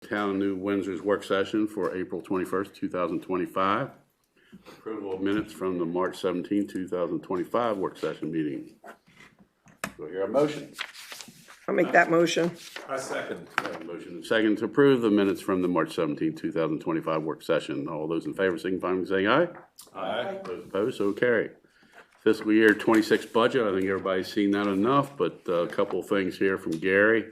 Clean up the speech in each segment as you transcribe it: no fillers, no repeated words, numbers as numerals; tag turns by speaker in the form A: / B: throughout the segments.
A: Town of New Windsor's work session for April 21st, 2025. Approval of minutes from the March 17, 2025 work session meeting. Do I hear a motion?
B: I'll make that motion.
C: I second.
A: Motion and second to approve the minutes from the March 17, 2025 work session. All those in favor signify by saying aye.
C: Aye.
A: Those opposed, so carry. Fiscal year 26 budget, I think everybody's seen that enough, but a couple of things here from Gary.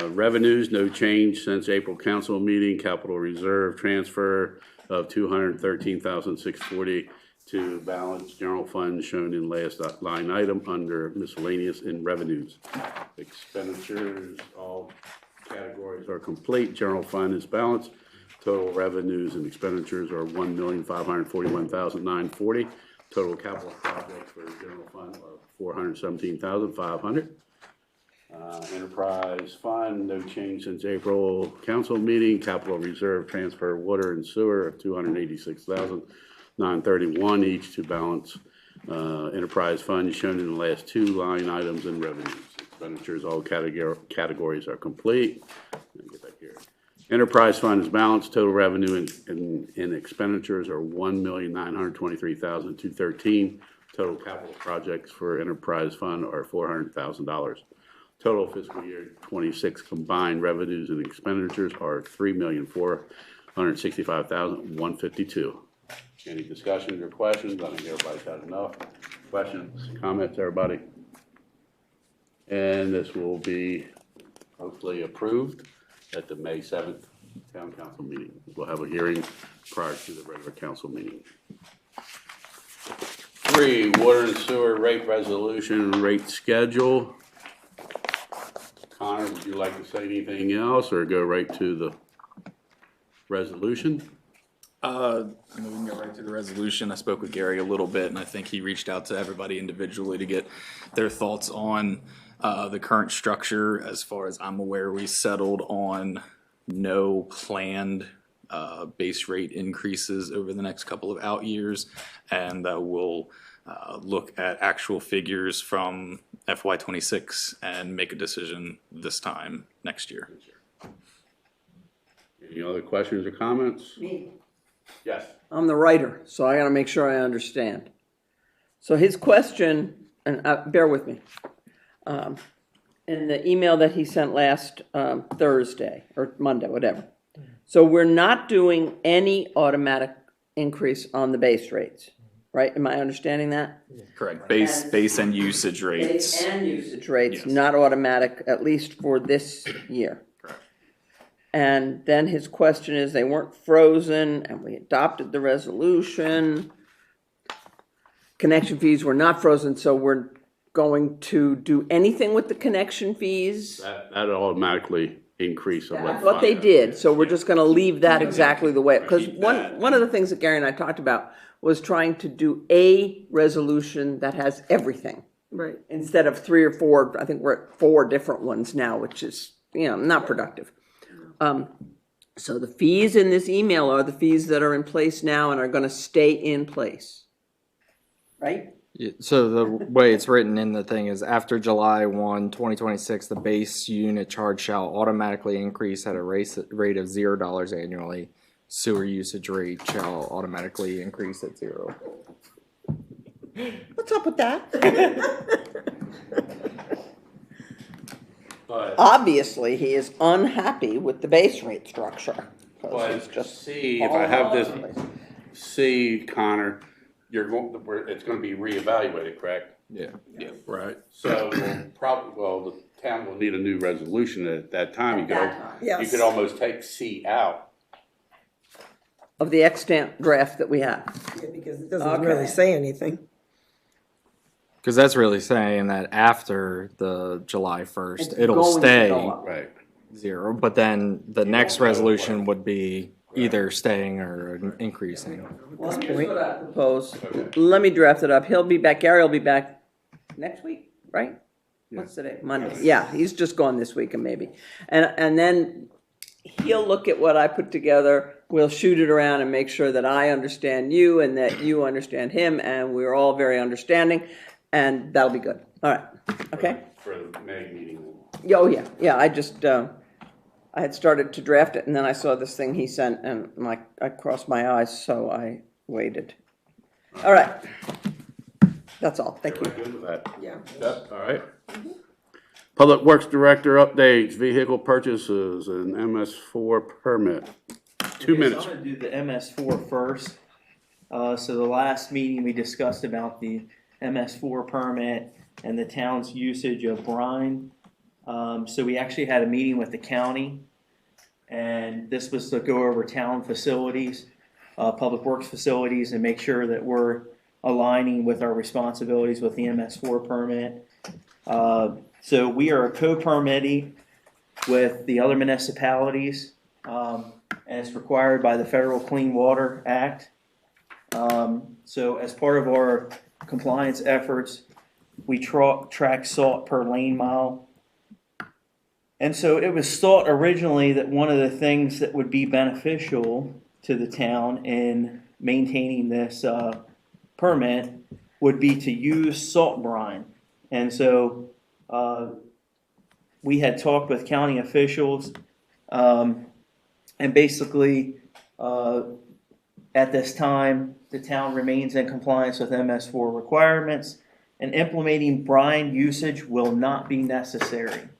A: Revenues, no change since April council meeting. Capital reserve transfer of $213,640 to balance general fund shown in last line item under miscellaneous in revenues. Expenditures, all categories are complete. General fund is balanced. Total revenues and expenditures are $1,541,940. Total capital projects for general fund are $417,500. Enterprise fund, no change since April council meeting. Capital reserve transfer water and sewer of $286,931 each to balance enterprise fund shown in the last two line items in revenues. Expenditures, all categories are complete. Let me get back here. Enterprise fund is balanced. Total revenue and expenditures are $1,923,213. Total capital projects for enterprise fund are $400,000. Total fiscal year 26 combined revenues and expenditures are $3,465,152. Any discussions or questions? I think everybody's had enough. Questions, comments, everybody? And this will be hopefully approved at the May 7th Town Council meeting. We'll have a hearing prior to the regular council meeting. 3, water and sewer rate resolution and rate schedule. Connor, would you like to say anything else or go right to the resolution?
D: I mean, we can go right to the resolution. I spoke with Gary a little bit, and I think he reached out to everybody individually to get their thoughts on the current structure. As far as I'm aware, we settled on no planned base rate increases over the next couple of out years, and we'll look at actual figures from FY26 and make a decision this time next year.
A: Any other questions or comments?
B: Me.
A: Yes.
B: I'm the writer, so I got to make sure I understand. So his question, and bear with me, in the email that he sent last Thursday or Monday, whatever. So we're not doing any automatic increase on the base rates, right? Am I understanding that?
D: Correct. Base and usage rates.
B: Base and usage rates,
D: Yes.
B: not automatic, at least for this year.
D: Correct.
B: And then his question is, they weren't frozen, and we adopted the resolution. Connection fees were not frozen, so we're going to do anything with the connection fees.
A: That automatically increase of
B: That's what they did, so we're just gonna leave that exactly the way, because one of the things that Gary and I talked about was trying to do a resolution that has everything.
E: Right.
B: Instead of 3 or 4, I think we're at 4 different ones now, which is, not productive. So the fees in this email are the fees that are in place now and are gonna stay in place. Right?
F: Yeah, so the way it's written in the thing is after July 1, 2026, the base unit charge shall automatically increase at a rate of $0 annually. Sewer usage rate shall automatically increase at 0.
B: What's up with that?
A: But,
B: Obviously, he is unhappy with the base rate structure. 'Cause he's just
A: see, if I have this, see, Connor, it's going to be reevaluated, correct?
F: Yeah.
D: Yeah. Right.
A: So the town will need a new resolution at that time. You
E: Yes.
A: could almost take C out.
B: Of the extant draft that we have.
E: Yeah, because it doesn't really say anything.
F: Because that's really saying that after the July 1st,
B: It's
F: it'll
B: going to
F: stay
B: go up.
A: Right.
F: 0. But then the next resolution would be either staying or increasing.
B: Well, here's what I propose. Let me draft it up. He'll be back, Gary will be back next week, right? What's today? Monday. Yeah, he's just gone this week and maybe. And then he'll look at what I put together. We'll shoot it around and make sure that I understand you and that you understand him, and we're all very understanding, and that'll be good. All right. Okay?
A: For the May meeting.
B: Oh, yeah. Yeah, I just, I had started to draft it, and then I saw this thing he sent, and I crossed my eyes, so I waited. All right. That's all. Thank you.
A: Good with that?
E: Yeah.
A: Yep, all right. Public Works Director updates, vehicle purchases, and MS4 permit. 2
C: Okay,
A: minutes.
C: So I'm gonna do the MS4 first. So the last meeting, we discussed about the MS4 permit and the town's usage of brine. So we actually had a meeting with the county, and this was to go over town facilities, public works facilities, and make sure that we're aligning with our responsibilities with the MS4 permit. So we are a co-permittee with the other municipalities, and it's required by the Federal Clean Water Act. So as part of our compliance efforts, we track salt per lane mile. And so it was thought originally that one of the things that would be beneficial to the town in maintaining this permit would be to use salt brine. And so we had talked with county officials, and basically at this time, the town remains in compliance with MS4 requirements, and implementing brine usage will not be necessary.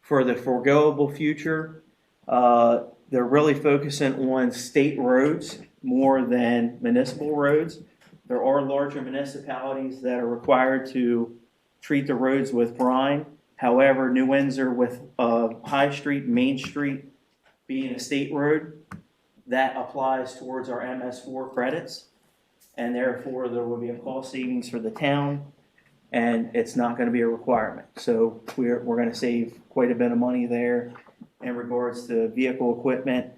C: For the foregoable future, they're really focusing on state roads more than municipal roads. There are larger municipalities that are required to treat the roads with brine. However, New Windsor with High Street, Main Street being a state road, that applies towards our MS4 credits, and therefore there will be a cost savings for the town, and it's not going to be a requirement. So we're going to save quite a bit of money there in regards to vehicle equipment.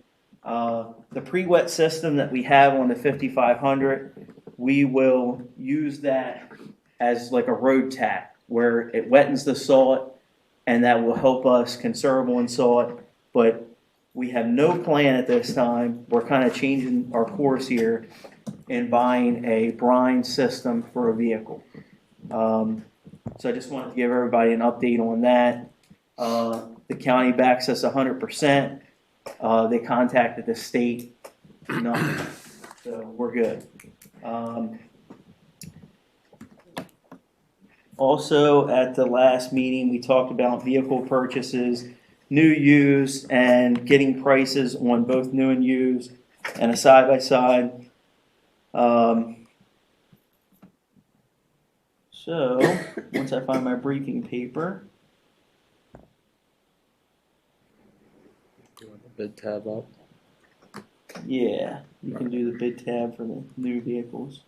C: The pre-wet system that we have on the 5500, we will use that as like a road tack where it wettens the salt, and that will help us conserve on salt. But we have no plan at this time. We're kind of changing our course here in buying a brine system for a vehicle. So I just wanted to give everybody an update on that. The county backs us 100%. They contacted the state, nothing. So we're good. Also, at the last meeting, we talked about vehicle purchases, new, used, and getting prices on both new and used, and a side-by-side. So, once I find my briefing paper.
F: Bid tab up.
C: Yeah, you can do the bid tab for the new vehicles.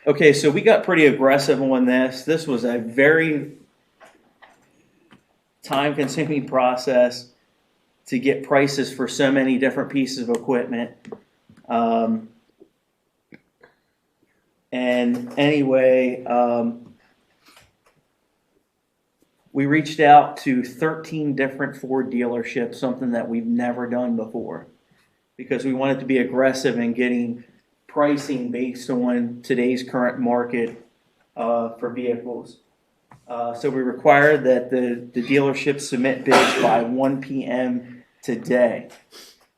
C: Okay, so we got pretty aggressive on this. This was a very time-consuming process to get prices for so many different pieces of equipment. And anyway, we reached out to 13 different Ford dealerships, something that we've never done before, because we wanted to be aggressive in getting pricing based on today's current market for vehicles. So we required that the dealerships submit bids by 1 p.m. today.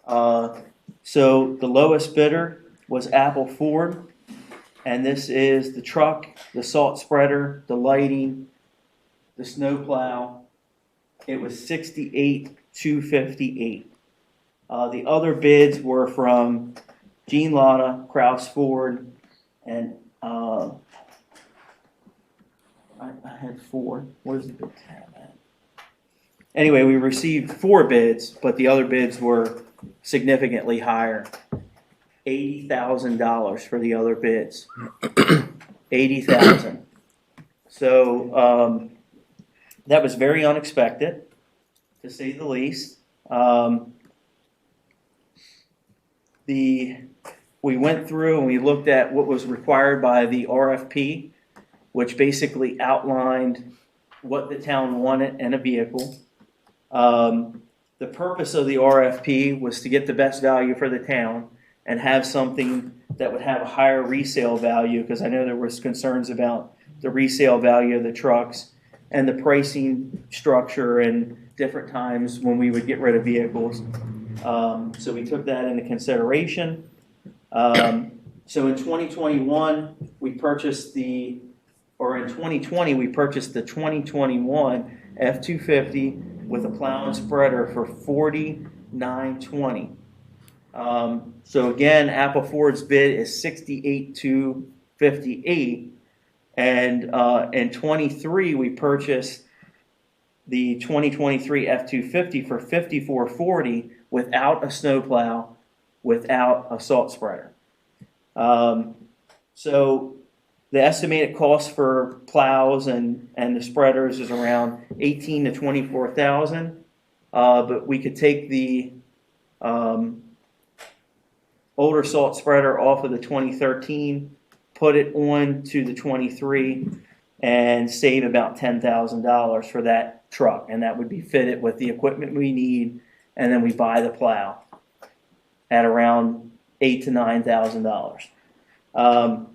C: So the lowest bidder was Apple Ford, and this is the truck, the salt spreader, the lighting, the snow plow. It was $68,258. The other bids were from Gene Latta, Kraus Ford, and I had 4. Where's the bid tab at? Anyway, we received 4 bids, but the other bids were significantly higher. $80,000 for the other bids. $80,000. So that was very unexpected, to say the least. We went through and we looked at what was required by the RFP, which basically outlined what the town wanted in a vehicle. The purpose of the RFP was to get the best value for the town, and have something that would have a higher resale value, because I know there was concerns about the resale value of the trucks and the pricing structure and different times when we would get rid of vehicles. So we took that into consideration. So in 2021, we purchased in 2020, we purchased the 2021 F-250 with a plow and spreader for $49,220. So again, Apple Ford's bid is $68,258. And in 23, we purchased the 2023 F-250 for $54,440 without a snowplow, without a salt spreader. So the estimated cost for plows and the spreaders is around $18,000 to $24,000. But we could take the older salt spreader off of the 2013, put it on to the 23, and save about $10,000 for that truck. And that would be fitted with the equipment we need, and then we buy the plow at around $8,000 to $9,000.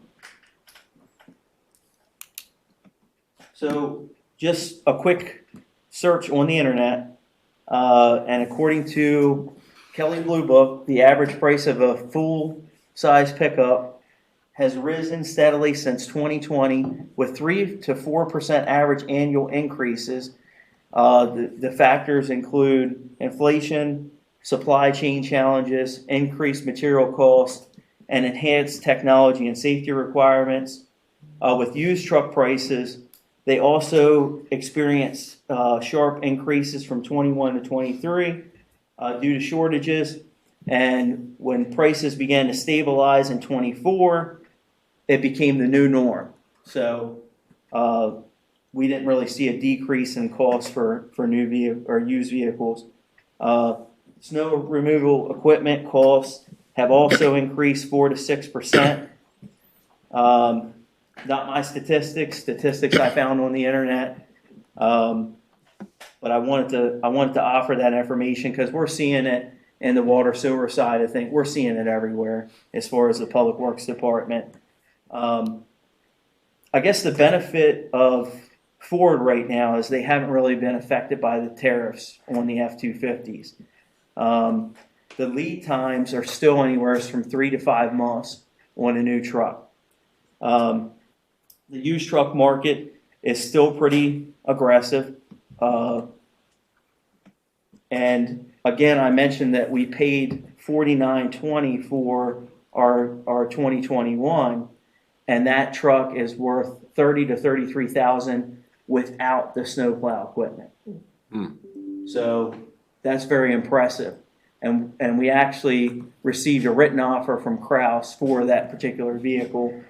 C: So just a quick search on the internet, and according to Kelley Blue Book, the average price of a full-size pickup has risen steadily since 2020, with 3 to 4% average annual increases. The factors include inflation, supply chain challenges, increased material costs, and enhanced technology and safety requirements. With used truck prices, they also experienced sharp increases from 21 to 23 due to shortages. And when prices began to stabilize in 24, it became the new norm. So we didn't really see a decrease in costs for new or used vehicles. Snow removal equipment costs have also increased 4 to 6%. Not my statistics I found on the internet, but I wanted to offer that information because we're seeing it in the water sewer side of things. We're seeing it everywhere as far as the Public Works Department. I guess the benefit of Ford right now is they haven't really been affected by the tariffs on the F-250s. The lead times are still anywhere from 3 to 5 months on a new truck. The used truck market is still pretty aggressive. And again, I mentioned that we paid $49,220 for our 2021, and that truck is worth $30,000 to $33,000 without the snowplow equipment. So that's very impressive. And we actually received a written offer from Kraus for that particular vehicle,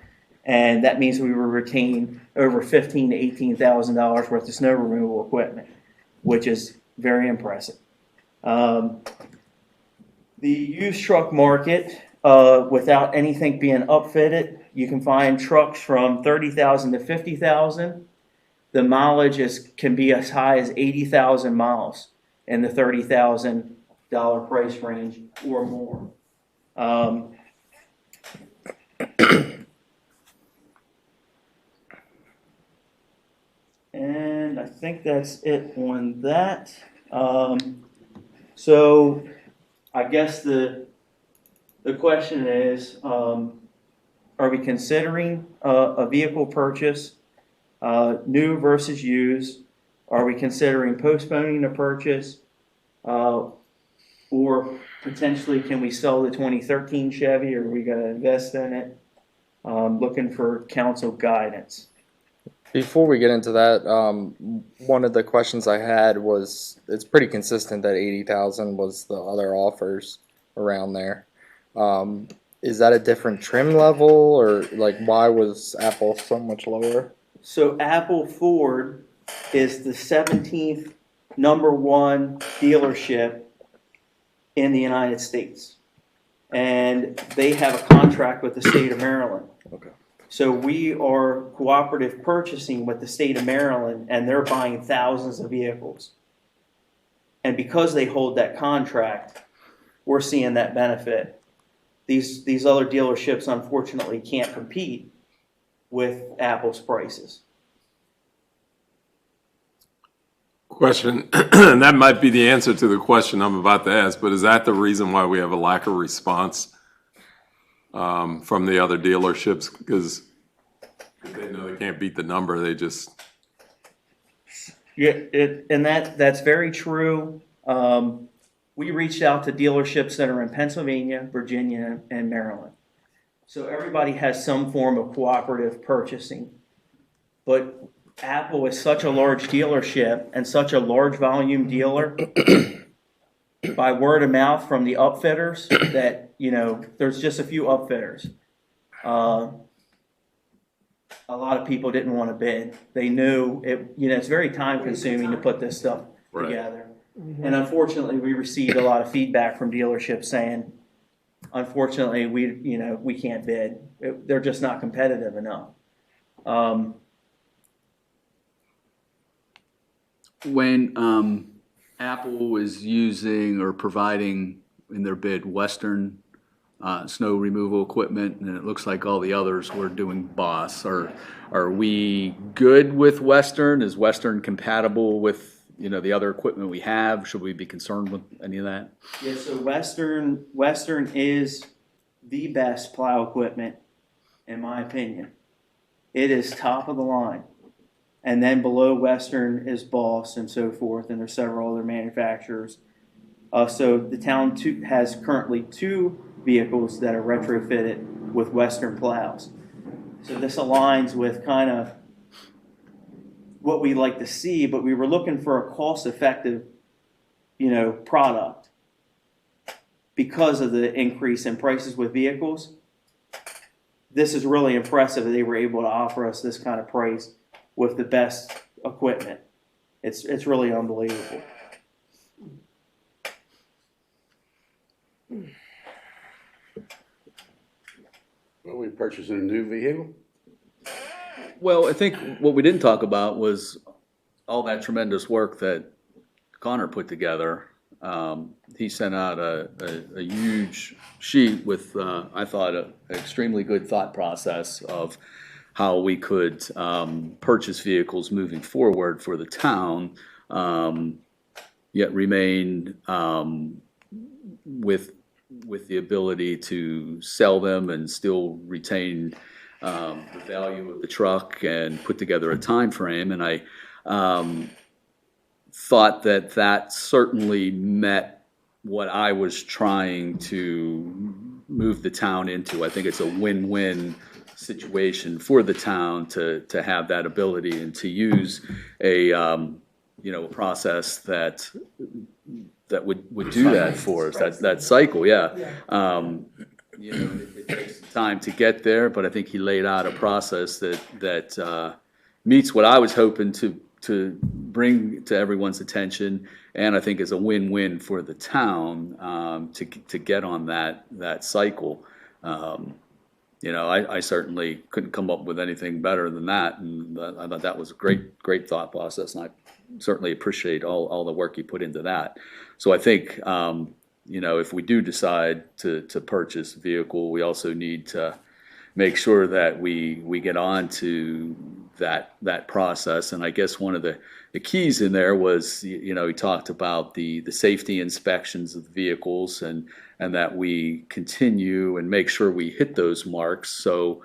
C: and that means we will retain over $15,000 to $18,000 worth of snow removal equipment, which is very impressive. The used truck market, without anything being upfitted, you can find trucks from $30,000 to $50,000. The mileage can be as high as 80,000 miles in the $30,000 price range or more. And I think that's it on that. So I guess the question is, are we considering a vehicle purchase, new versus used? Are we considering postponing the purchase? Or potentially, can we sell the 2013 Chevy, or are we going to invest in it? Looking for council guidance.
F: Before we get into that, one of the questions I had was, it's pretty consistent that 80,000 was the other offers around there. Is that a different trim level, or like why was Apple so much lower?
C: So Apple Ford is the 17th #1 dealership in the United States, and they have a contract with the state of Maryland.
F: Okay.
C: So we are cooperative purchasing with the state of Maryland, and they're buying thousands of vehicles. And because they hold that contract, we're seeing that benefit. these other dealerships unfortunately can't compete with Apple's prices.
G: Question, and that might be the answer to the question I'm about to ask, but is that the reason why we have a lack of response from the other dealerships? Because they know they can't beat the number, they just...
C: Yeah, and that's very true. We reached out to dealerships that are in Pennsylvania, Virginia, and Maryland. So everybody has some form of cooperative purchasing. But Apple is such a large dealership and such a large volume dealer by word of mouth from the upfitters that, you know, there's just a few upfitters. A lot of people didn't want to bid. They knew it, you know, it's very time consuming to put this stuff together. And unfortunately, we received a lot of feedback from dealerships saying, unfortunately, we can't bid. They're just not competitive enough.
H: When Apple was using or providing in their bid Western snow removal equipment, and it looks like all the others were doing Boss, are we good with Western? Is Western compatible with the other equipment we have? Should we be concerned with any of that?
C: Yeah, so Western is the best plow equipment, in my opinion. It is top of the line. And then below Western is Boss and so forth, and there's several other manufacturers. So the town has currently 2 vehicles that are retrofitted with Western plows. So this aligns with kind of what we like to see, but we were looking for a cost-effective, product because of the increase in prices with vehicles. This is really impressive that they were able to offer us this kind of price with the best equipment. It's really unbelievable.
A: Are we purchasing a new vehicle?
H: Well, I think what we didn't talk about was all that tremendous work that Connor put together. He sent out a huge sheet with, I thought, an extremely good thought process of how we could purchase vehicles moving forward for the town, yet remain with the ability to sell them and still retain the value of the truck and put together a time frame. And I thought that certainly met what I was trying to move the town into. I think it's a win-win situation for the town to have that ability and to use a process that would do that for us, that cycle. It takes time to get there, but I think he laid out a process that meets what I was hoping to bring to everyone's attention, and I think is a win-win for the town to get on that cycle. I certainly couldn't come up with anything better than that, and I thought that was a great thought process, and I certainly appreciate all the work you put into that. So I think, if we do decide to purchase a vehicle, we also need to make sure that we get on to that process. And I guess one of the keys in there was, he talked about the safety inspections of the vehicles and that we continue and make sure we hit those marks. So,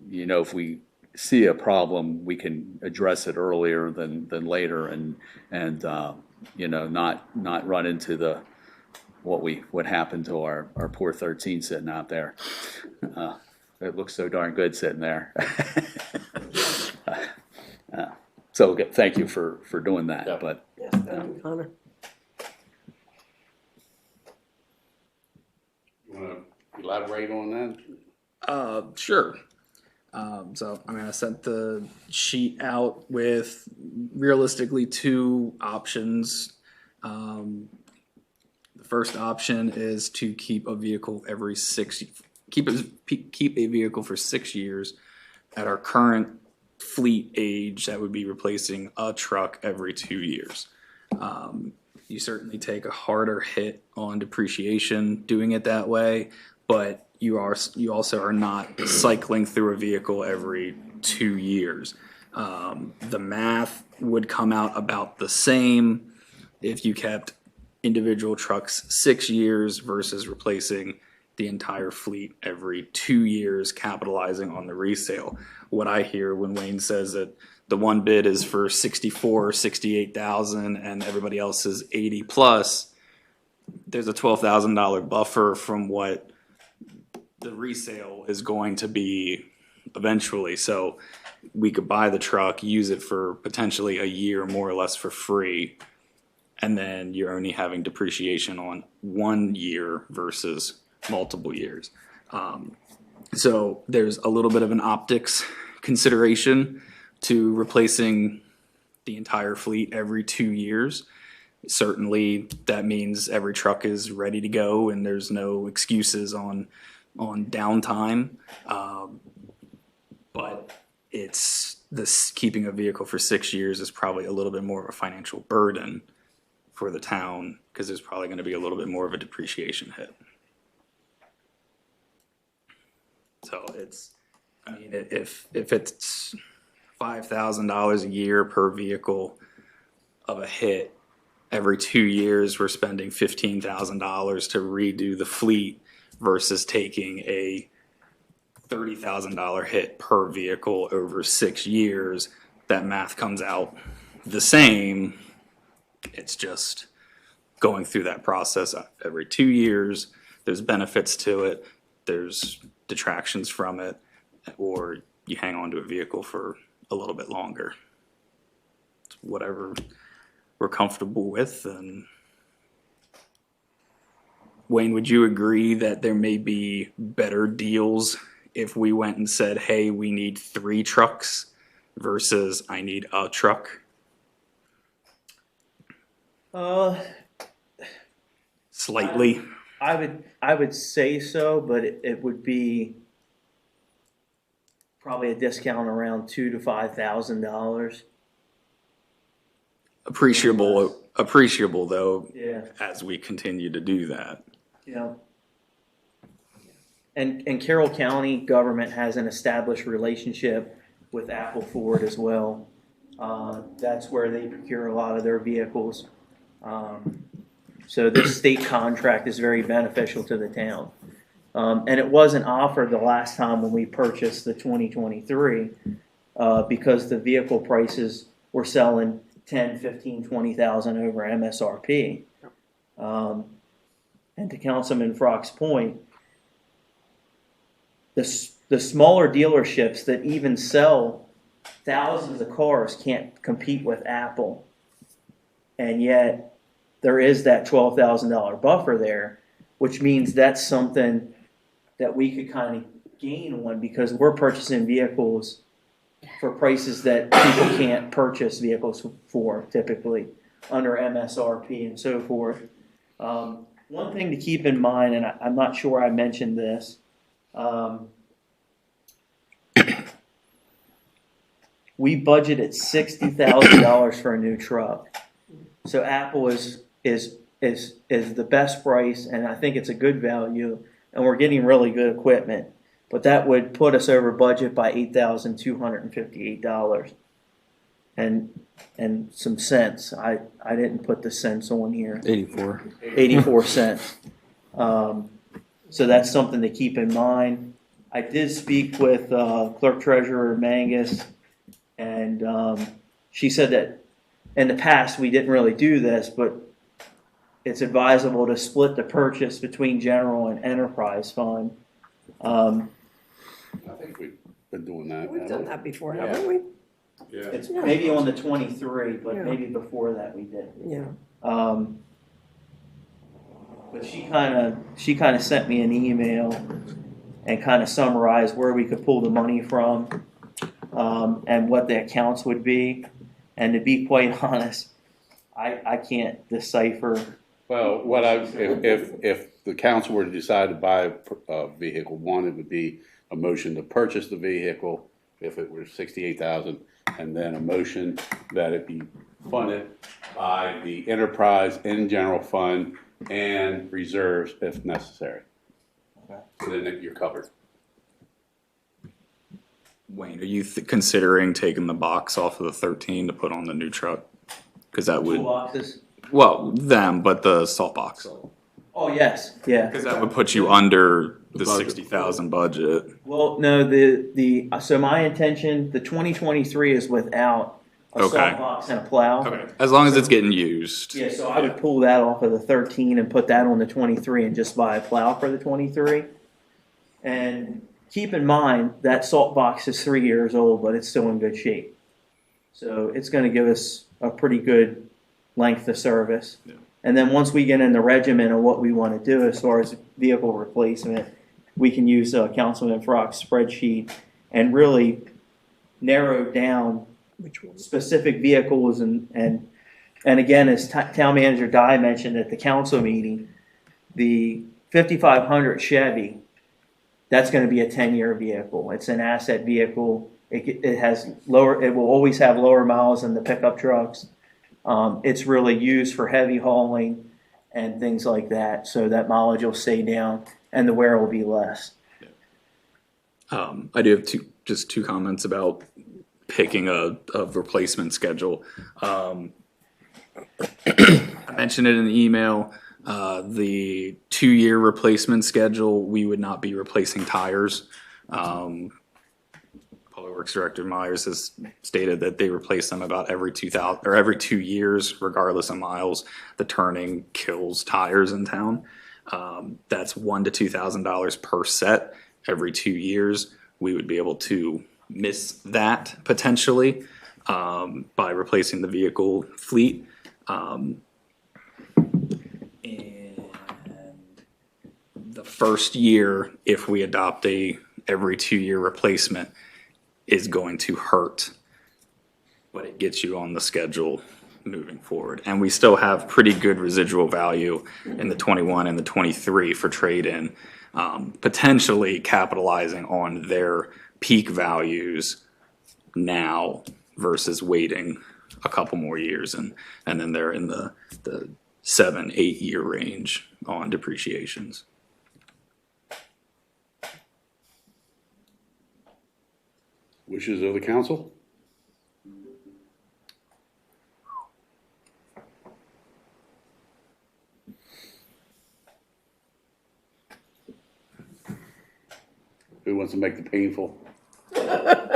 H: if we see a problem, we can address it earlier than later and not run into what happened to our poor 13 sitting out there. It looks so darn good sitting there. So thank you for doing that.
A: Yeah.
H: But
E: Yes, thank you, Connor.
A: You want to elaborate on that?
D: Sure. I sent the sheet out with realistically 2 options. The first option is to keep a vehicle keep a vehicle for 6 years at our current fleet age. That would be replacing a truck every 2 years. You certainly take a harder hit on depreciation doing it that way, but you also are not cycling through a vehicle every 2 years. The math would come out about the same if you kept individual trucks 6 years versus replacing the entire fleet every 2 years, capitalizing on the resale. What I hear when Wayne says that the one bid is for 64 or 68,000 and everybody else is 80 plus, there's a $12,000 buffer from what the resale is going to be eventually. So we could buy the truck, use it for potentially a year more or less for free, and then you're only having depreciation on 1 year versus multiple years. So there's a little bit of an optics consideration to replacing the entire fleet every 2 years. Certainly that means every truck is ready to go and there's no excuses on downtime. But it's this, keeping a vehicle for 6 years is probably a little bit more of a financial burden for the town because there's probably going to be a little bit more of a depreciation hit. So it's, I mean, if it's $5,000 a year per vehicle of a hit, every 2 years we're spending $15,000 to redo the fleet versus taking a $30,000 hit per vehicle over 6 years. That math comes out the same. It's just going through that process every 2 years. There's benefits to it. There's detractions from it, or you hang on to a vehicle for a little bit longer. It's whatever we're comfortable with. And Wayne, would you agree that there may be better deals if we went and said, hey, we need 3 trucks versus I need a truck? Slightly.
C: I would say so, but it would be probably a discount around $2,000 to $5,000. Appreciable though. Yeah.
D: As we continue to do that.
C: Yeah. And Carroll County government has an established relationship with Apple Ford as well. That's where they procure a lot of their vehicles. So this state contract is very beneficial to the town. And it wasn't offered the last time when we purchased the 2023 because the vehicle prices were selling 10, 15, 20,000 over MSRP. And to Councilman Frock's point, the smaller dealerships that even sell thousands of cars can't compete with Apple. And yet there is that $12,000 buffer there, which means that's something that we could kind of gain on because we're purchasing vehicles for prices that people can't purchase vehicles for typically under MSRP and so forth. One thing to keep in mind, and I'm not sure I mentioned this, we budgeted $60,000 for a new truck. So Apple is the best price, and I think it's a good value, and we're getting really good equipment. But that would put us over budget by $8,258 and some cents. I didn't put the cents on here. 84 cents. So that's something to keep in mind. I did speak with Clerk Treasurer Mangus, and she said that in the past we didn't really do this, but it's advisable to split the purchase between general and enterprise fund.
A: I think we've been doing that.
E: We've done that before, haven't we?
A: Yeah.
C: It's maybe on the 23, but maybe before that we did.
E: Yeah.
C: But she kind of sent me an email and kind of summarized where we could pull the money from, and what the accounts would be. And to be quite honest, I can't decipher.
A: Well, if the council were to decide to buy a vehicle, one, it would be a motion to purchase the vehicle if it were 68,000, and then a motion that it be funded by the enterprise and general fund and reserves if necessary. So then you're covered.
D: Wayne, are you considering taking the box off of the 13 to put on the new truck? Because that would,
C: Toolboxes?
D: well, them, but the salt box.
C: Oh, yes, yeah.
D: Because that would put you under the
A: budget.
D: 60,000 budget.
C: Well, no, so my intention, the 2023 is without a
D: Okay.
C: salt box and a plow.
D: Okay. As long as it's getting used.
C: Yeah, so I would pull that off of the 13 and put that on the 23 and just buy a plow for the 23. And keep in mind, that salt box is 3 years old, but it's still in good shape. So it's gonna give us a pretty good length of service.
D: Yeah.
C: And then once we get in the regimen of what we wanna do as far as vehicle replacement, we can use Councilman Frock's spreadsheet and really narrow down specific vehicles and again, as Town Manager Dye mentioned at the council meeting, the 5500 Chevy, that's going to be a 10-year vehicle. It's an asset vehicle. It has lower. It will always have lower miles than the pickup trucks. It's really used for heavy hauling and things like that, so that mileage will stay down and the wear will be less.
D: I do have two comments about picking a replacement schedule. I mentioned it in the email. The 2-year replacement schedule, we would not be replacing tires. Public Works Director Myers has stated that they replace them about every 2 years, regardless of miles. The turning kills tires in town. That's $1,000 to $2,000 per set every 2 years. We would be able to miss that potentially by replacing the vehicle fleet. And the first year, if we adopt a every 2-year replacement, is going to hurt, but it gets you on the schedule moving forward. And we still have pretty good residual value in the 21 and the 23 for trade-in, potentially capitalizing on their peak values now versus waiting a couple more years, and then they're in the 7-8 year range on depreciations.
A: Wishes of the council? Who wants to make the painful?
F: Got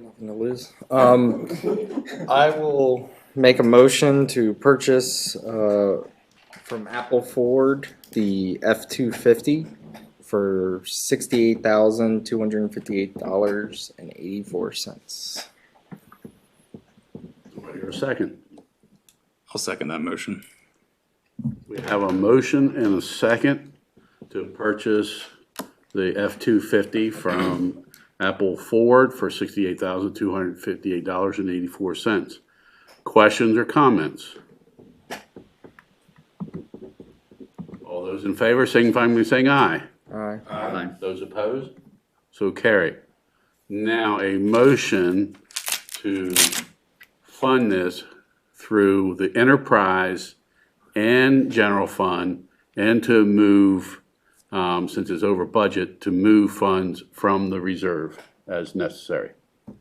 F: nothing to lose. I will make a motion to purchase from Apple Ford the F-250 for $68,258.84.
A: Wait a second.
D: I'll second that motion.
A: We have a motion and a second to purchase the F-250 from Apple Ford for $68,258.84. Questions or comments? All those in favor, signify by saying aye.
F: Aye.
H: Aye.
A: Those opposed? So carry. Now a motion to fund this through the enterprise and general fund, and to move, since it's over budget, to move funds from the reserve as necessary.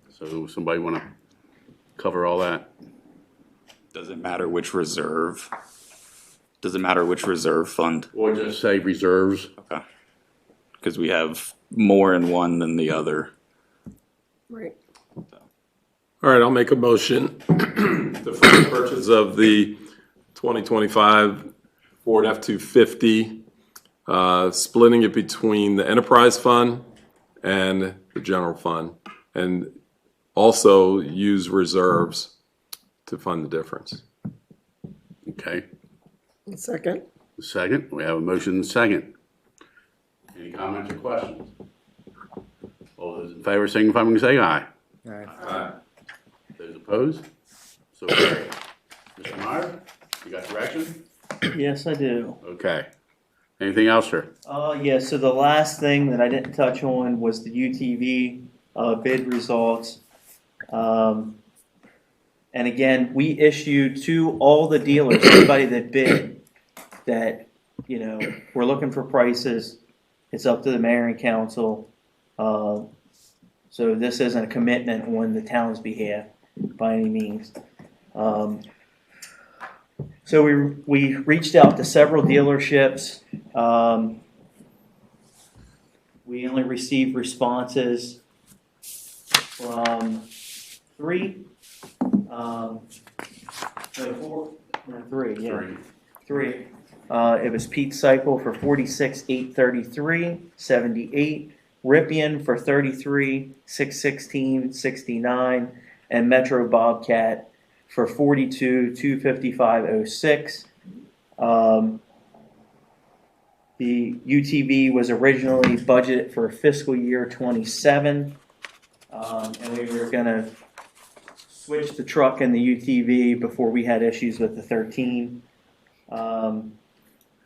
A: So somebody want to cover all that?
D: Does it matter which reserve? Does it matter which reserve fund?
A: Or just say reserves?
D: Okay. Because we have more in one than the other.
E: Right.
G: All right, I'll make a motion to fund the purchase of the 2025 Ford F-250, splitting it between the enterprise fund and the general fund, and also use reserves to fund the difference.
A: Okay.
E: Second.
A: Second, we have a motion and a second. Any comments or questions? All those in favor, signify by saying aye.
F: Aye.
A: Those opposed? So carry. Mr. Meyer, you got direction?
C: Yes, I do.
A: Okay. Anything else, sir?
C: Yeah, so the last thing that I didn't touch on was the UTV bid results. And again, we issued to all the dealers, everybody that bid, that, you know, we're looking for prices. It's up to the mayor and council. So this isn't a commitment on the town's behalf by any means. So we reached out to several dealerships. We only received responses from three. No, four, no, three, yeah. Three. It was Pete Cycle for 46,833, 78, Ripien for 33, 616, 69, and Metro Bobcat for 42, 255.06. The UTV was originally budgeted for fiscal year 27, and we were gonna switch the truck and the UTV before we had issues with the 13. The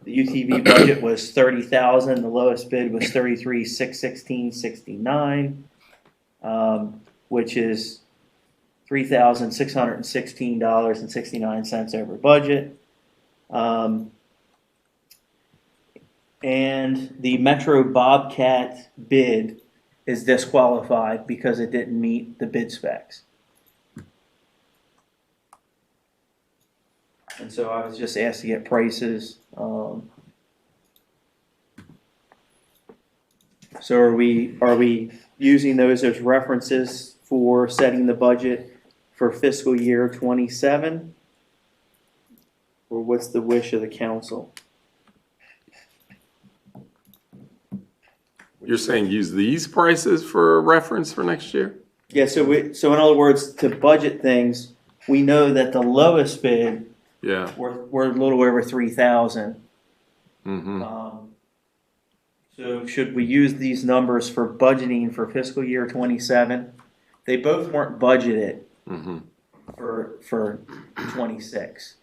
C: UTV budget was 30,000. The lowest bid was 33,616.69, which is $3,616.69 over budget. And the Metro Bobcat bid is disqualified because it didn't meet the bid specs. And so I was just asked to get prices. So are we using those as references for setting the budget for fiscal year 27? Or what's the wish of the council?
G: You're saying use these prices for reference for next year?
C: Yeah, so in other words, to budget things, we know that the lowest bid,
G: Yeah.
C: we're a little over 3,000.
G: Mm-hmm.
C: So should we use these numbers for budgeting for fiscal year 27? They both weren't budgeted
G: Mm-hmm.
C: for 26.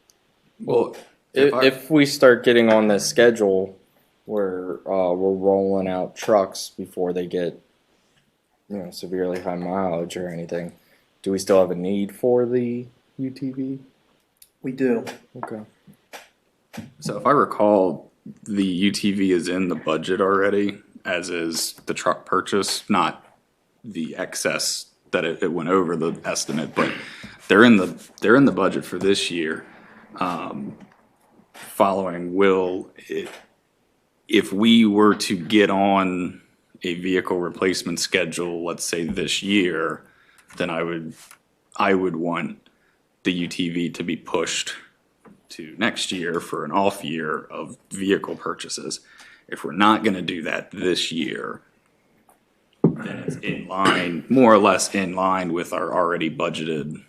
F: Well, if we start getting on this schedule where we're rolling out trucks before they get, you know, severely high mileage or anything, do we still have a need for the UTV?
C: We do.
F: Okay.
D: So if I recall, the UTV is in the budget already, as is the truck purchase, not the excess that it went over the estimate, but they're in the budget for this year. Following if we were to get on a vehicle replacement schedule, let's say this year, then I would want the UTV to be pushed to next year for an off year of vehicle purchases. If we're not going to do that this year, then it's in line, more or less in line with our already budgeted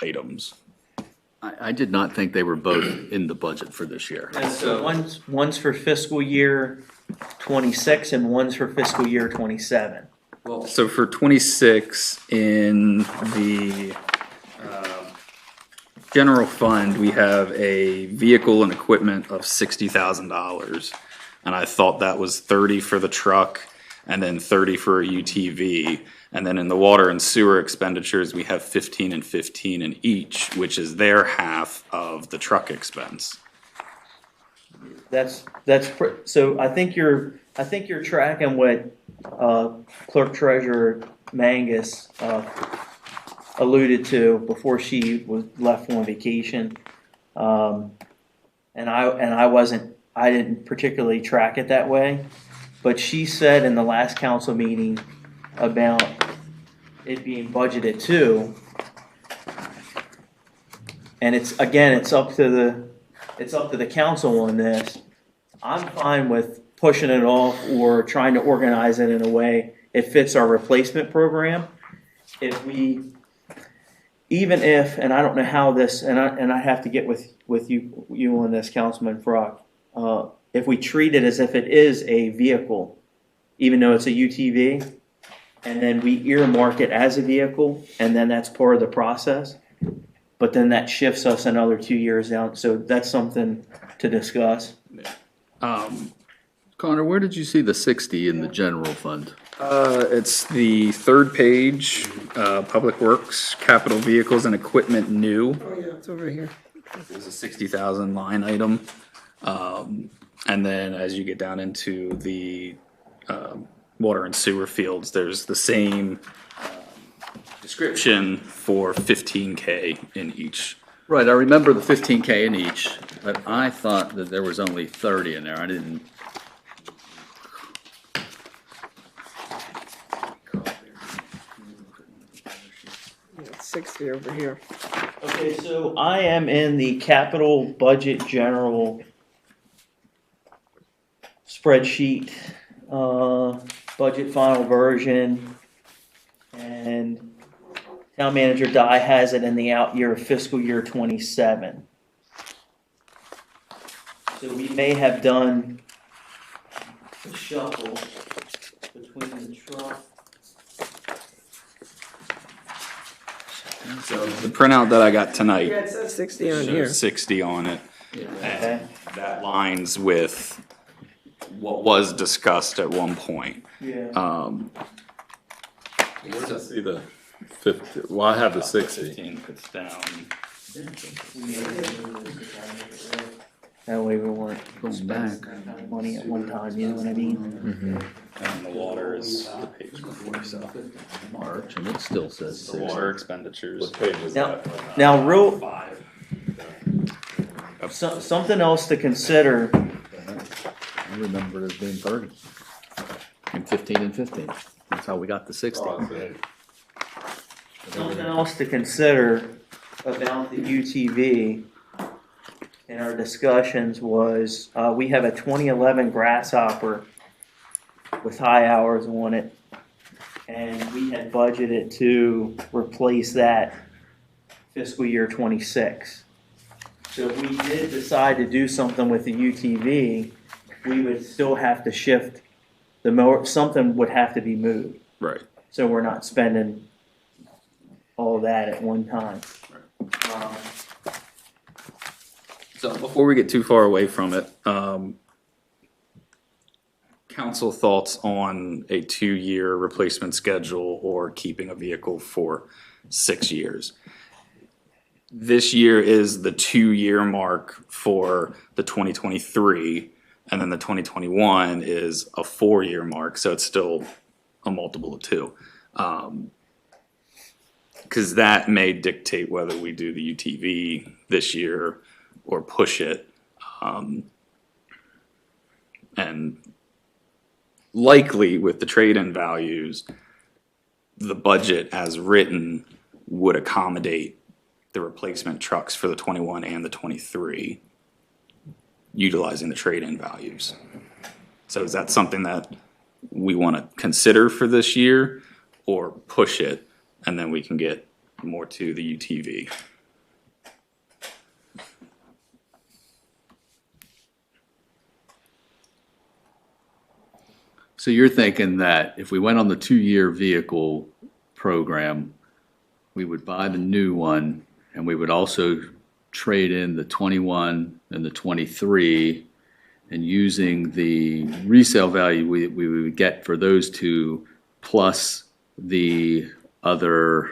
D: items.
H: I did not think they were both in the budget for this year.
C: And so one's for fiscal year 26 and one's for fiscal year 27.
D: So for 26 in the general fund, we have a vehicle and equipment of $60,000, and I thought that was 30 for the truck and then 30 for a UTV. And then in the water and sewer expenditures, we have 15 and 15 in each, which is their half of the truck expense.
C: So I think you're tracking what Clerk Treasurer Mangus alluded to before she was left on vacation, and I didn't particularly track it that way, but she said in the last council meeting about it being budgeted too, and it's up to the council on this. I'm fine with pushing it off or trying to organize it in a way it fits our replacement program. And I don't know how this, and I have to get with you on this, Councilman Frock. If we treat it as if it is a vehicle, even though it's a UTV, and then we earmark it as a vehicle, and then that's part of the process, but then that shifts us another 2 years down. So that's something to discuss.
H: Connor, where did you see the 60 in the general fund?
D: It's the third page, Public Works, Capital Vehicles and Equipment New.
E: Oh, yeah, it's over here.
D: There's a 60,000 line item. And then as you get down into the water and sewer fields, there's the same description for 15K in each.
H: Right, I remember the 15K in each, but I thought that there was only 30 in there. I didn't.
E: Yeah, it's 60 over here.
C: Okay, so I am in the capital budget general spreadsheet, budget final version, and town manager Di has it in the out year of fiscal year 27. So we may have done a shuffle between the truck.
D: So the printout that I got tonight
E: Yeah, it says 60 on here.
D: shows 60 on it.
C: Okay.
D: And that lines with what was discussed at one point.
C: Yeah.
G: Where does see the 50? Well, I have the 60.
D: 15 puts down.
C: That way we weren't
H: Going back.
C: spending money at one time, you know what I mean?
D: And the water is the page before, so.
H: March, and it still says
D: The
H: 60.
D: water expenditures.
G: What page is
C: Now,
G: that?
C: now real,
D: 5.
C: something else to consider,
H: I remember it as being 30. And 15 and 15. That's how we got the 60.
C: something else to consider about the UTV in our discussions was, we have a 2011 Grasshopper with high hours on it. And we had budgeted to replace that fiscal year 26. So if we did decide to do something with the UTV, we would still have to shift the mower, something would have to be moved.
D: Right.
C: So we're not spending all that at one time.
D: So before we get too far away from it, council thoughts on a 2-year replacement schedule or keeping a vehicle for 6 years. This year is the 2-year mark for the 2023, and then the 2021 is a 4-year mark, so it's still a multiple of 2. Because that may dictate whether we do the UTV this year or push it. And likely with the trade-in values, the budget as written would accommodate the replacement trucks for the 21 and the 23, utilizing the trade-in values. So is that something that we want to consider for this year, or push it and then we can get more to the UTV?
H: So you're thinking that if we went on the 2-year vehicle program, we would buy the new one and we would also trade in the 21 and the 23, and using the resale value we would get for those two plus the other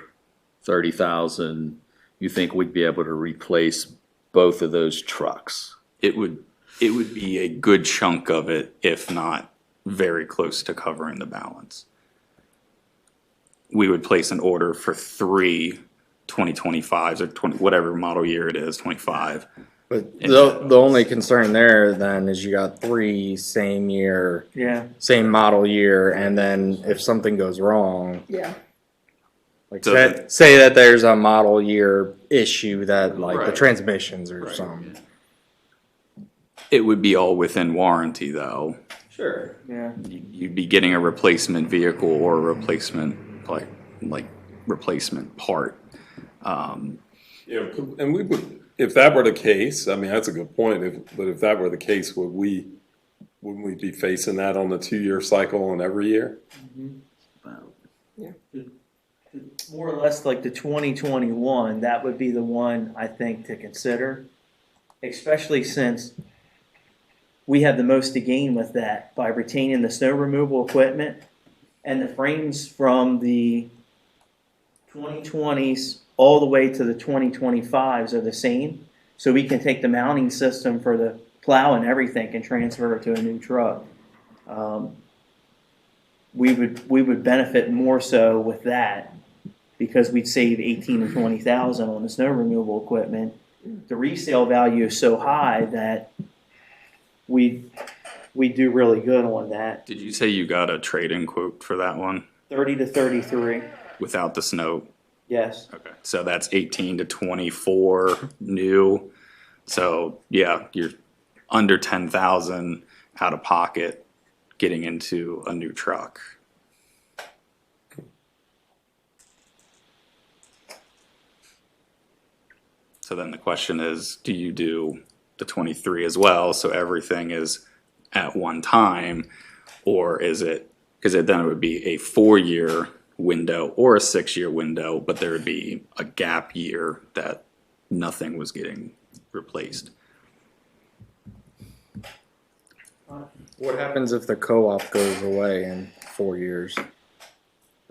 H: 30,000, you think we'd be able to replace both of those trucks?
D: It would be a good chunk of it, if not very close to covering the balance. We would place an order for 3 2025s or 20, whatever model year it is, 25.
F: But the only concern there then is you got 3 same year,
C: Yeah.
F: same model year, and then if something goes wrong,
E: Yeah.
F: like
D: So-
F: say that there's a model year issue that like the
D: Right.
F: transmissions or something.
D: It would be all within warranty though.
F: Sure.
C: Yeah.
D: You'd be getting a replacement vehicle or a replacement, like replacement part.
G: Yeah, and we would, if that were the case, I mean, that's a good point, but if that were the case, wouldn't we be facing that on the 2-year cycle on every year?
C: More or less like the 2021, that would be the one I think to consider, especially since we have the most to gain with that by retaining the snow removal equipment and the frames from the 2020s all the way to the 2025s are the same. So we can take the mounting system for the plow and everything and transfer it to a new truck. We would benefit more so with that because we'd save 18 to 20,000 on the snow removal equipment. The resale value is so high that we do really good on that.
D: Did you say you got a trade-in quote for that one
C: 30 to 33,
D: without the snow?
C: yes.
D: Okay, so that's 18 to 24 new. So yeah, you're under 10,000 out of pocket getting into a new truck. So then the question is, do you do the 23 as well? So everything is at one time, or is it, because then it would be a 4-year window or a 6-year window, but there would be a gap year that nothing was getting replaced.
F: What happens if the co-op goes away in 4 years?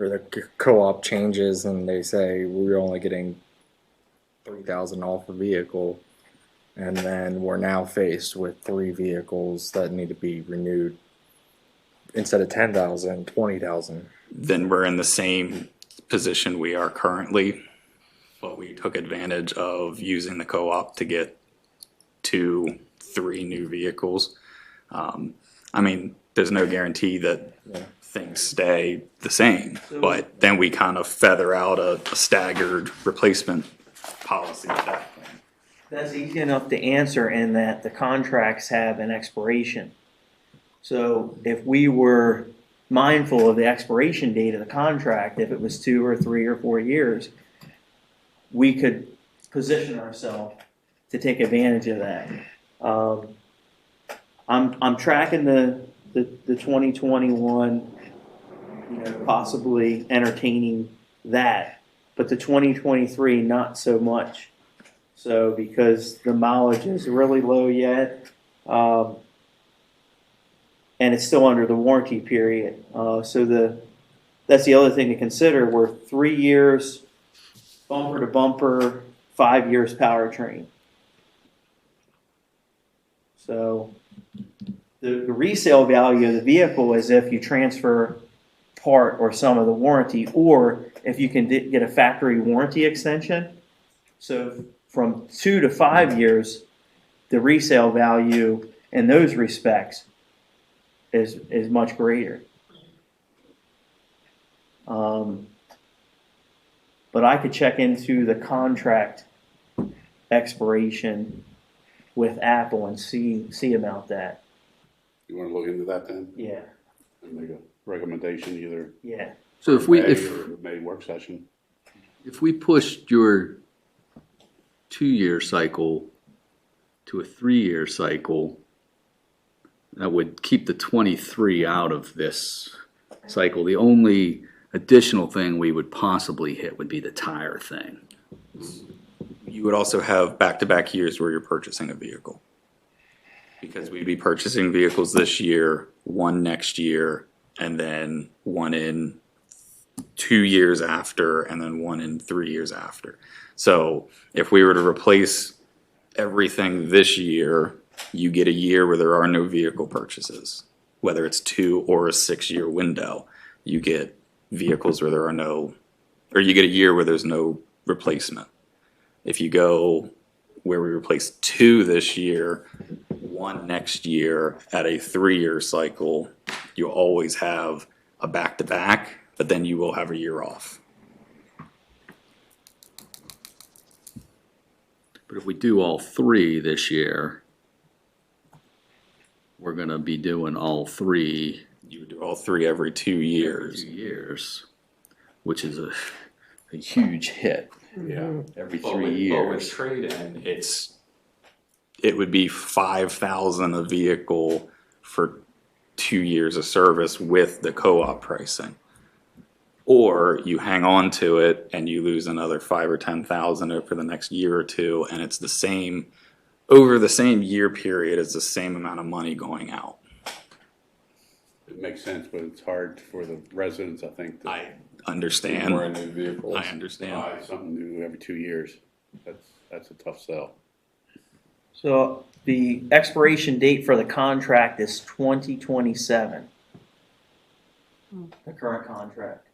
F: Or the co-op changes and they say we're only getting 3,000 off a vehicle, and then we're now faced with 3 vehicles that need to be renewed instead of 10,000, 20,000.
D: Then we're in the same position we are currently, but we took advantage of using the co-op to get 2, 3 new vehicles. I mean, there's no guarantee that things stay the same, but then we kind of feather out a staggered replacement policy at that point.
C: That's easy enough to answer in that the contracts have an expiration. So if we were mindful of the expiration date of the contract, if it was 2 or 3 or 4 years, we could position ourselves to take advantage of that. I'm tracking the 2021, possibly entertaining that, but the 2023 not so much. So because the mileage is really low yet, and it's still under the warranty period. So that's the other thing to consider. We're 3 years bumper to bumper, 5 years powertrain. So the resale value of the vehicle is if you transfer part or some of the warranty, or if you can get a factory warranty extension. So from 2 to 5 years, the resale value in those respects is much greater. But I could check into the contract expiration with Apple and see about that.
A: You wanna look into that then?
C: Yeah,
A: And make a recommendation either
C: yeah.
I: So if
A: May
I: we,
A: or May work session.
I: if we pushed your 2-year cycle to a 3-year cycle, that would keep the 23 out of this cycle. The only additional thing we would possibly hit would be the tire thing.
D: You would also have back-to-back years where you're purchasing a vehicle. Because we'd be purchasing vehicles this year, one next year, and then one in 2 years after, and then one in 3 years after. So if we were to replace everything this year, you get a year where there are no vehicle purchases. Whether it's 2 or a 6-year window, you get vehicles where there are no, or you get a year where there's no replacement. If you go where we replace 2 this year, 1 next year at a 3-year cycle, you'll always have a back-to-back, but then you will have a year off.
I: But if we do all 3 this year, we're gonna be doing all 3
D: You would do all 3 every 2
I: every
D: years.
I: 2 years, which is a huge hit
A: Yeah.
I: every
D: But
I: 3
D: with
I: years.
D: trade-in, it would be $5,000 a vehicle for 2 years of service with the co-op pricing. Or you hang on to it and you lose another 5 or 10,000 for the next year or two, and it's the same over the same year period. It's the same amount of money going out.
A: it makes sense, but it's hard for the residents, I think, to
D: I understand.
G: Brand new vehicles.
D: I understand.
A: buy something new every 2 years. That's a tough sell.
C: So the expiration date for the contract is 2027. The current contract.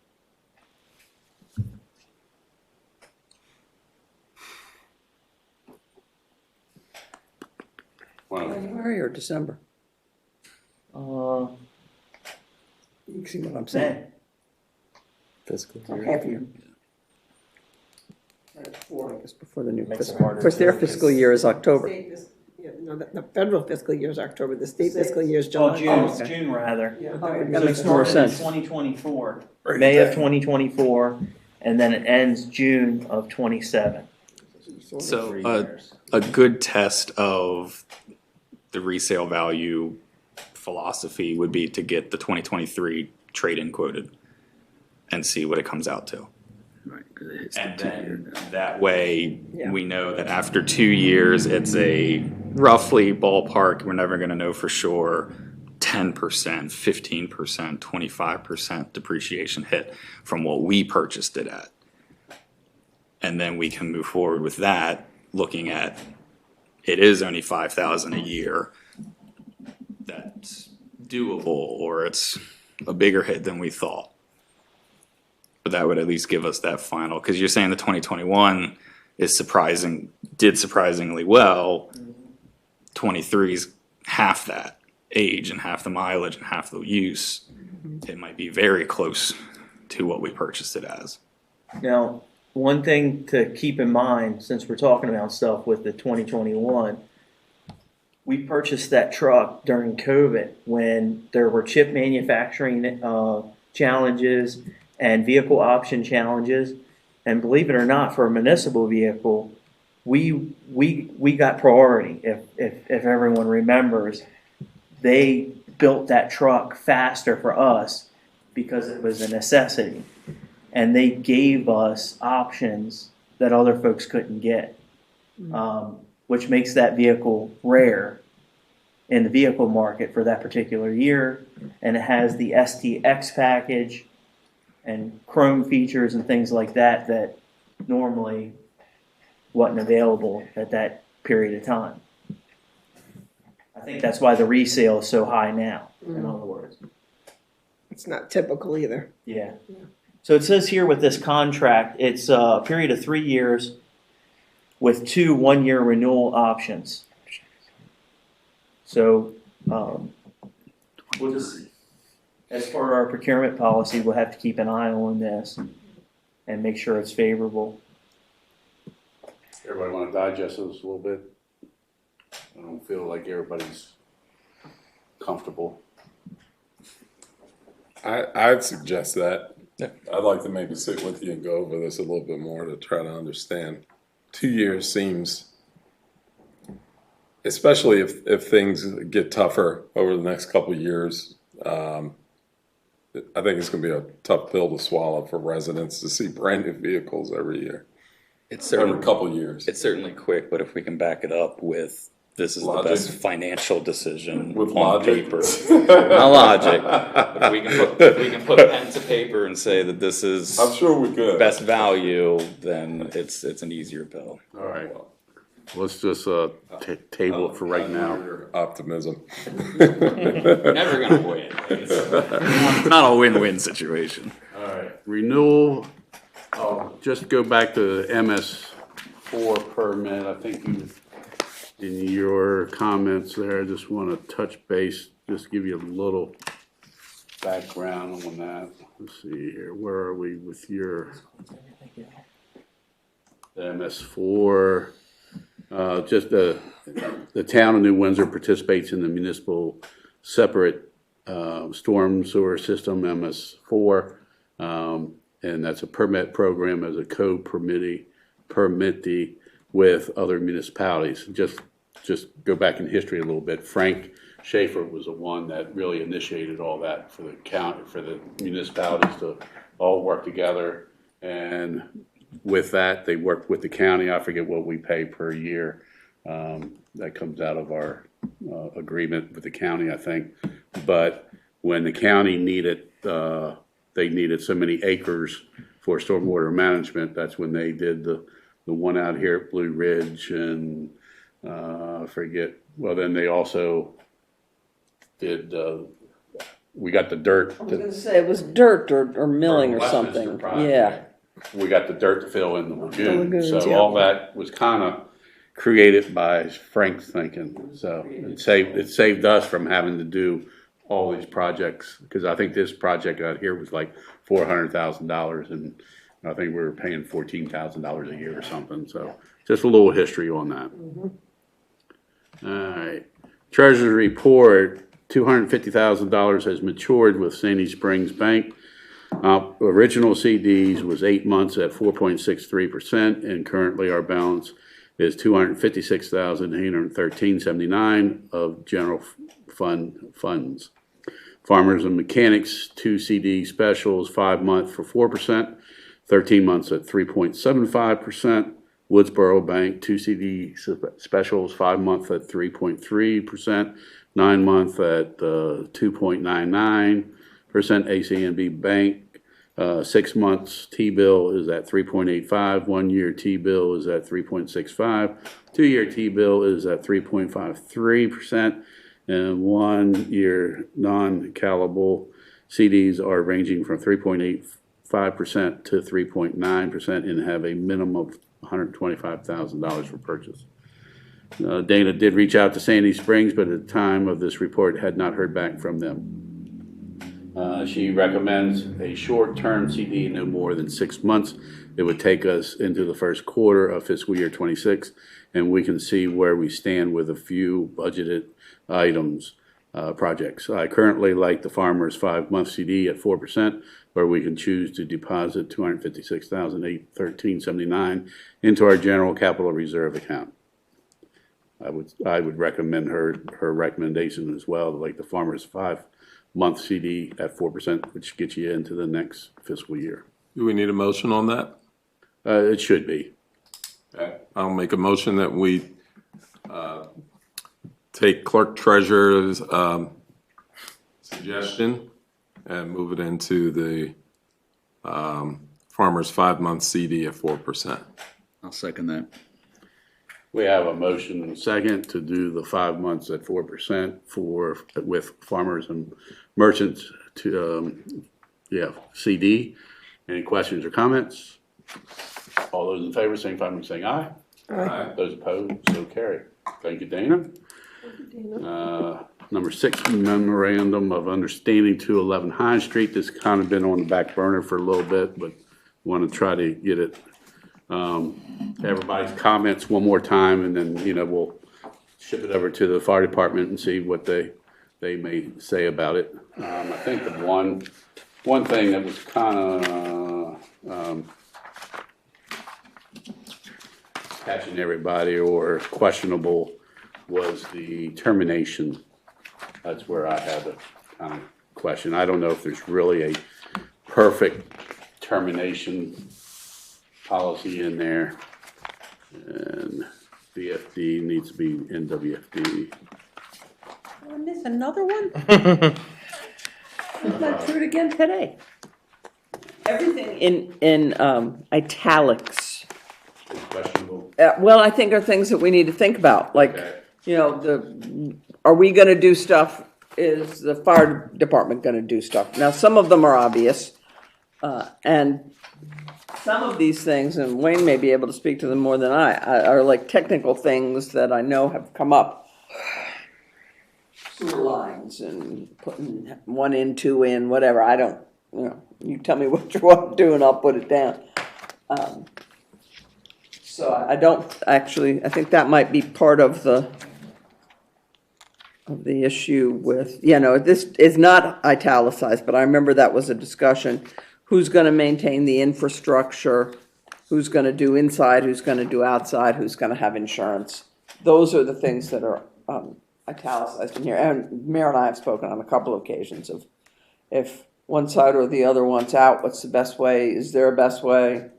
A: One of them.
B: January or December?
C: Uh,
B: You can see what I'm saying.
C: May.
F: Fiscal year.
B: Half a year. Before, I guess, before the new
C: Makes it
B: fiscal.
C: harder
B: Of course, their
C: to-
B: fiscal year is October.
E: Yeah, no, the federal fiscal year is October, the state fiscal year is
C: Oh,
E: July.
C: June,
B: okay.
C: June rather.
B: That makes more sense.
C: 2024, May of 2024, and then it ends June of 27.
D: So a good test of the resale value philosophy would be to get the 2023 trade-in quoted and see what it comes out to.
I: Right, 'cause it hits the
D: And
I: 2-year
D: then
I: now.
D: that way,
E: Yeah.
D: we know that after 2 years, it's a roughly ballpark, we're never gonna know for sure, 10%, 15%, 25% depreciation hit from what we purchased it at. And then we can move forward with that, looking at, it is only 5,000 a year. That's doable, or it's a bigger hit than we thought. But that would at least give us that final, because you're saying the 2021 is did surprisingly well. 23's half that age and half the mileage and half the use. It might be very close to what we purchased it as.
C: Now, one thing to keep in mind, since we're talking about stuff with the 2021, we purchased that truck during COVID when there were chip manufacturing challenges and vehicle option challenges. And believe it or not, for a municipal vehicle, we got priority. If everyone remembers, they built that truck faster for us because it was a necessity. And they gave us options that other folks couldn't get, which makes that vehicle rare in the vehicle market for that particular year. And it has the STX package and chrome features and things like that that normally wasn't available at that period of time. I think that's why the resale is so high now, in other words.
E: It's not typical either.
C: Yeah. So it says here with this contract, it's a period of 3 years with 2 one-year renewal options. So, we'll just, as part of our procurement policy, we'll have to keep an eye on this and make sure it's favorable.
A: Everybody want to digest this a little bit? I don't feel like everybody's comfortable.
G: I'd suggest that. I'd like to maybe sit with you and go over this a little bit more to try to understand. 2 years seems, especially if things get tougher over the next couple of years, I think it's going to be a tough pill to swallow for residents to see brand new vehicles every year,
D: It's
G: every
D: certainly,
G: couple of years.
D: it's certainly quick, but if we can back it up with, this is
G: Logic.
D: the best financial decision
G: With
D: on
G: logic.
D: paper. Not logic. If we can put pen to paper and say that this is
G: I'm sure we could.
D: best value, then it's an easier pill.
A: All right, let's just table it for right now.
G: Your optimism.
D: We're never gonna win. It's not a win-win situation.
A: All right, renewal, just go back to the MS4 permit. I think you, in your comments there, I just want to touch base, just give you a little background on that. Let's see here, where are we with your MS4? Just the town of New Windsor participates in the municipal separate storm sewer system, MS4. And that's a permit program as a co-permittee with other municipalities. Just go back in history a little bit. Frank Schaefer was the one that really initiated all that for the county, for the municipalities to all work together. And with that, they worked with the county. I forget what we pay per year. That comes out of our agreement with the county, I think. But when the county needed, they needed so many acres for stormwater management, that's when they did the one out here at Blue Ridge and, I forget, well, then they also did, we got the dirt.
B: I was gonna say, it was dirt or milling or
A: Westminster
B: something,
A: project.
B: yeah.
A: We got the dirt to fill in the lagoon,
E: lagoons,
A: so
E: yeah.
A: all that was kind of created by Frank's thinking. So it saved us from having to do all these projects, because I think this project out here was like $400,000, and I think we were paying $14,000 a year or something. So just a little history on that. All right, Treasurer's report. $250,000 has matured with Sandy Springs Bank. Original CDs was 8 months at 4.63%, and currently our balance is $256,813.79 of general fund funds. Farmers and Mechanics 2 CD specials, 5 months for 4%, 13 months at 3.75%. Woodsboro Bank 2 CD specials, 5 months at 3.3%. 9 month at 2.99%. ACNB Bank, 6 months T-bill is at 3.85. 1 year T-bill is at 3.65. 2 year T-bill is at 3.53%. And 1 year non-callable CDs are ranging from 3.85% to 3.9% and have a minimum of $125,000 for purchase. Dana did reach out to Sandy Springs, but at the time of this report had not heard back from them. She recommends a short-term CD, no more than 6 months. It would take us into the first quarter of fiscal year 26, and we can see where we stand with a few budgeted items, projects. I currently like the Farmer's 5-month CD at 4%, where we can choose to deposit $256,813.79 into our general capital reserve account. I would recommend her recommendation as well, like the Farmer's 5-month CD at 4%, which gets you into the next fiscal year.
G: Do we need a motion on that?
A: It should be.
G: I'll make a motion that we take clerk treasurer's suggestion and move it into the Farmer's 5-month CD at 4%.
H: I'll second that.
A: We have a motion and a second to do the 5 months at 4% with farmers and merchants to, CD. Any questions or comments? All those in favor, signify by saying aye.
G: Aye.
A: Those opposed, so carried. Thank you, Dana. Number 6, memorandum of understanding 211 High Street. This kind of been on the back burner for a little bit, but want to try to get it, everybody's comments one more time, and then, we'll ship it over to the fire department and see what they may say about it. I think the one thing that was kind of, catching everybody or questionable was the termination. That's where I had a kind of question. I don't know if there's really a perfect termination policy in there. And VFD needs to be NWFD.
B: Did I miss another one? I got through it again today. Everything in italics.
A: It's questionable.
B: Well, I think are things that we need to think about, like,
A: Okay.
B: Are we gonna do stuff, is the fire department gonna do stuff? Now, some of them are obvious, and some of these things, and Wayne may be able to speak to them more than I, are like technical things that I know have come up. Sewer lines and putting 1 in, 2 in, whatever, I don't, you tell me what you want to do and I'll put it down. So I don't actually, I think that might be part of the issue with, this is not italicized, but I remember that was a discussion. Who's going to maintain the infrastructure? Who's going to do inside? Who's going to do outside? Who's going to have insurance? Those are the things that are italicized in here. And Mayor and I have spoken on a couple of occasions of if one side or the other wants out, what's the best way? Is there a best way?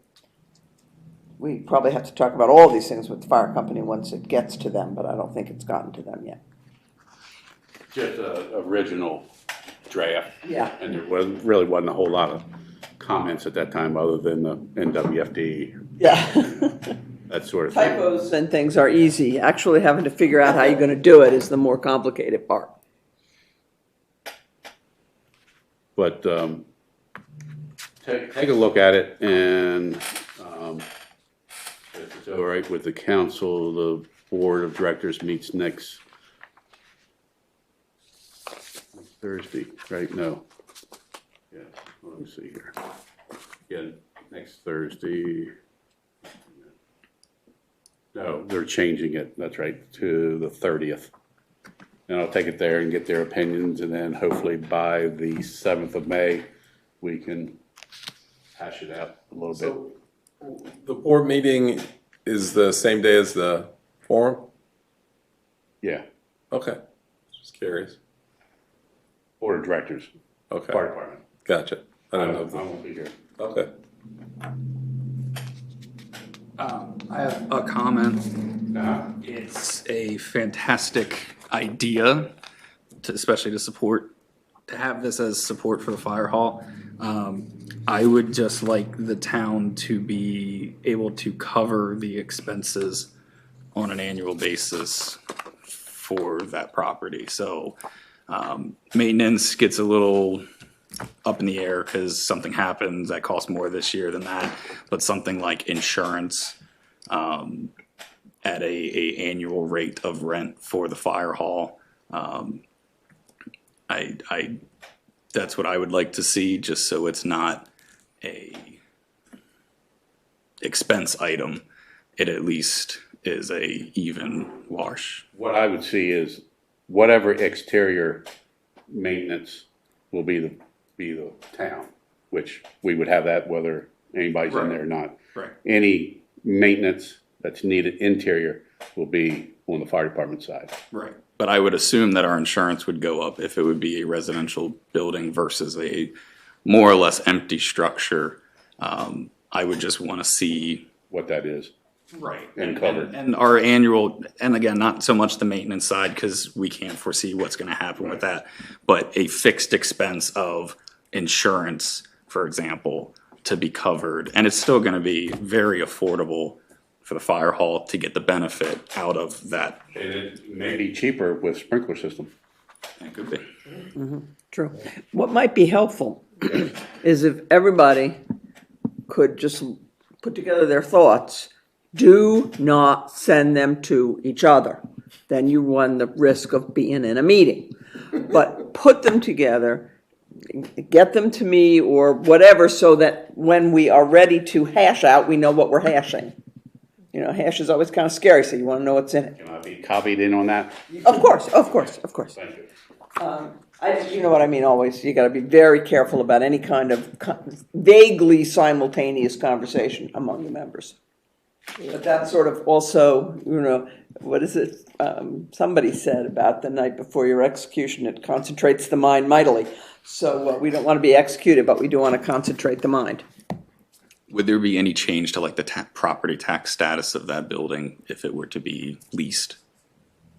B: We probably have to talk about all these things with the fire company once it gets to them, but I don't think it's gotten to them yet.
A: Just original draft.
B: Yeah.
A: And there wasn't a whole lot of comments at that time other than the NWFD,
B: Yeah.
A: that sort of thing.
B: Typos and things are easy. Actually having to figure out how you're gonna do it is the more complicated part.
A: But take a look at it, and if it's all right with the council, the board of directors meets next Thursday, right? No. Yeah, let me see here. Yeah, next Thursday. No, they're changing it, that's right, to the 30th. And I'll take it there and get their opinions, and then hopefully by the 7th of May, we can hash it out a little bit.
G: The board meeting is the same day as the forum?
A: Yeah,
G: Okay, just curious.
A: board of directors,
G: Okay,
A: fire department.
G: gotcha. I
A: I
G: don't know.
A: won't be here.
G: Okay.
D: I have a comment.
A: Uh-huh.
D: It's a fantastic idea, especially to have this as support for the fire hall. I would just like the town to be able to cover the expenses on an annual basis for that property. So maintenance gets a little up in the air because something happens that costs more this year than that. But something like insurance at a annual rate of rent for the fire hall, that's what I would like to see, just so it's not a expense item. It at least is a even wash.
A: What I would see is whatever exterior maintenance will be the town, which we would have that whether anybody's in there or not.
D: Right.
A: Any maintenance that's needed interior will be on the fire department side.
D: Right. But I would assume that our insurance would go up if it would be a residential building versus a more or less empty structure. I would just want to see.
A: What that is.
D: Right.
A: And covered.
D: And our annual, and again, not so much the maintenance side because we can't foresee what's going to happen with that, but a fixed expense of insurance, for example, to be covered. And it's still going to be very affordable for the fire hall to get the benefit out of that.
A: And it may be cheaper with sprinkler system.
D: It could be.
B: True. What might be helpful is if everybody could just put together their thoughts. Do not send them to each other. Then you run the risk of being in a meeting. But put them together, get them to me or whatever, so that when we are ready to hash out, we know what we're hashing. You know, hash is always kind of scary, so you want to know what's in it.
A: Can I be copied in on that?
B: Of course.
A: Thank you.
B: You know what I mean, always. You got to be very careful about any kind of vaguely simultaneous conversation among the members. But that's sort of also, you know, what is it? Somebody said about the night before your execution, it concentrates the mind mightily. So we don't want to be executed, but we do want to concentrate the mind.
D: Would there be any change to like the property tax status of that building if it were to be leased?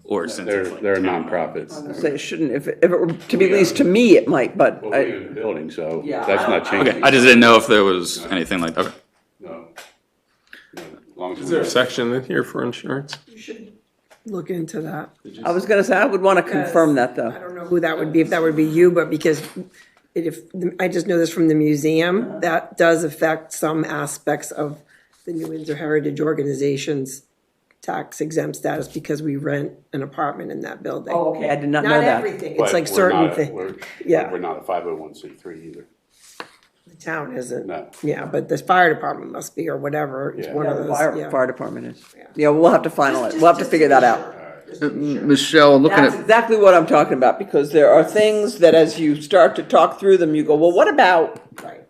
D: Or since it's like
A: They're a
D: town-
A: nonprofit.
B: So it shouldn't, if it were to be leased to me, it might, but
A: Well, we own the building, so
B: Yeah,
A: that's not changing.
D: Okay, I just didn't know if there was anything like, okay.
A: No. No, as long as
G: Is
A: we-
G: there a section in here for insurance?
E: Look into that.
B: I was going to say, I would want to confirm that,
E: I
B: though.
E: don't know who that would be, if that would be you, but because I just know this from the museum, that does affect some aspects of the New Windsor Heritage Organization's tax exempt status because we rent an apartment in that building.
B: Oh, okay, I did not know
E: Not
B: that.
E: everything,
A: But
E: it's like
A: we're
E: certain
A: not a-
E: things.
A: we're-
E: Yeah.
A: We're not a 501c3 either.
E: The town isn't.
A: No.
E: Yeah, but the fire department must be, or whatever, it's
A: Yeah.
E: one
B: Yeah,
E: of
B: the
E: those, yeah.
B: fire department is. Yeah, we'll have to finalize, we'll have to figure that out.
I: Michelle, looking
B: That's
I: at,
B: exactly what I'm talking about, because there are things that as you start to talk through them, you go, well, what about?
E: Right.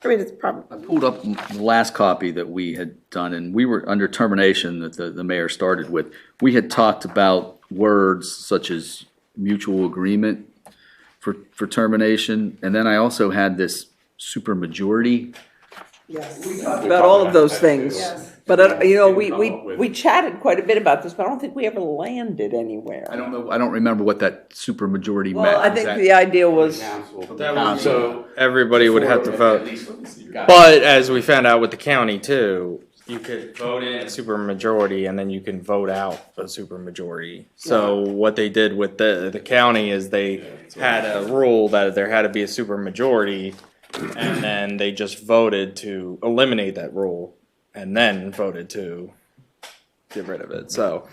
E: I mean, it's probably,
H: I pulled up the last copy that we had done, and we were under termination that the mayor started with. We had talked about words such as mutual agreement for termination, and then I also had this supermajority
E: Yes.
B: about all of those things.
E: Yes.
B: But, you know, we
A: Come up with-
B: chatted quite a bit about this, but I don't think we ever landed anywhere.
H: I don't know, I don't remember what that supermajority meant.
B: Well, I
H: Is
B: think
H: that-
B: the idea was,
F: So everybody would have to vote. But as we found out with the county too, you could vote in a supermajority and then you can vote out a supermajority. So what they did with the county is they had a rule that there had to be a supermajority, and then they just voted to eliminate that rule and then voted to get rid of it. So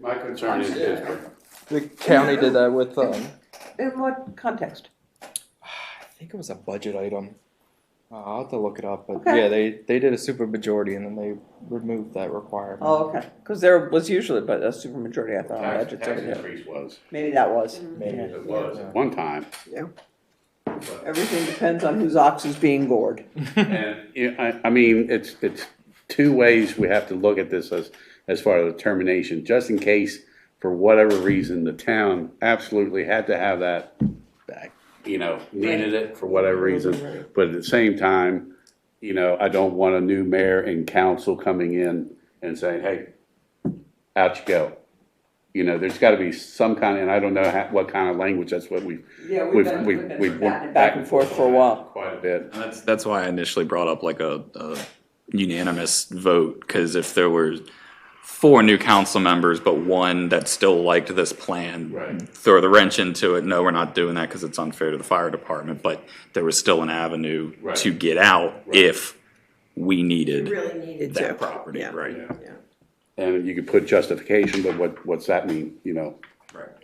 A: My concern is Pittsburgh.
F: the county did that with
B: in what context?
F: I think it was a budget item. I'll have to look it up, but
B: Okay.
F: yeah, they did a supermajority and then they removed that requirement.
B: Oh, okay, because there was usually but a supermajority, I thought, on
A: Tax
B: budgets over there.
A: increase was,
B: Maybe that was.
F: Maybe.
B: Yeah.
A: it was at one time.
B: Everything depends on whose ox is being gored.
A: And, I mean, it's two ways we have to look at this as far as determination, just in case, for whatever reason, the town absolutely had to have that back, needed it for whatever reason. But at the same time, I don't want a new mayor and council coming in and saying, hey, out you go. There's gotta be some kind, and I don't know what kind of language, that's what we've
B: Batting back and forth for a while.
A: quite a bit.
D: That's why I initially brought up like a unanimous vote, because if there were 4 new council members, but one that still liked this plan,
A: Right.
D: throw the wrench into it. No, we're not doing that because it's unfair to the fire department, but there was still an avenue
A: Right.
D: to get out if we needed
E: Really needed to.
D: that property,
E: Yeah.
D: right?
A: And you could put justification, but what's that mean,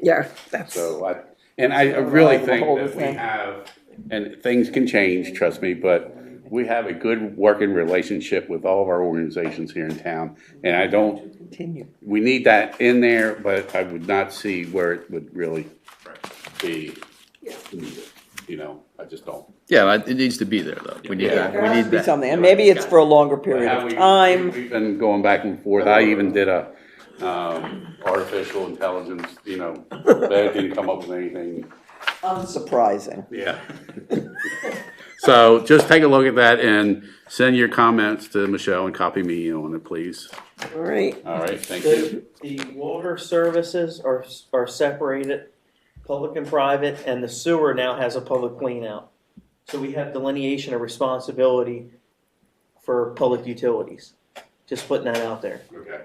E: Yeah, that's.
A: So I really
B: Right, the
A: think
B: whole
A: that we
B: thing.
A: have, and things can change, trust me, but we have a good working relationship with all of our organizations here in town. And I don't,
B: Continue.
A: we need that in there, but I would not see where it would really be needed, I just don't.
H: Yeah, it needs to be there, though. We need that,
B: There
H: we
B: has
H: need
B: to be
H: that.
B: something, and maybe it's for a longer period
A: How
B: of
A: we-
B: time.
A: We've been going back and forth. I even did a, artificial intelligence, they didn't come up with anything.
B: Unsurprising.
A: Yeah. So just take a look at that and send your comments to Michelle and copy me on it, please.
E: All right.
A: All right, thank you.
C: The water services are separated, public and private, and the sewer now has a public clean out. So we have delineation of responsibility for public utilities. Just putting that out there.
A: Okay.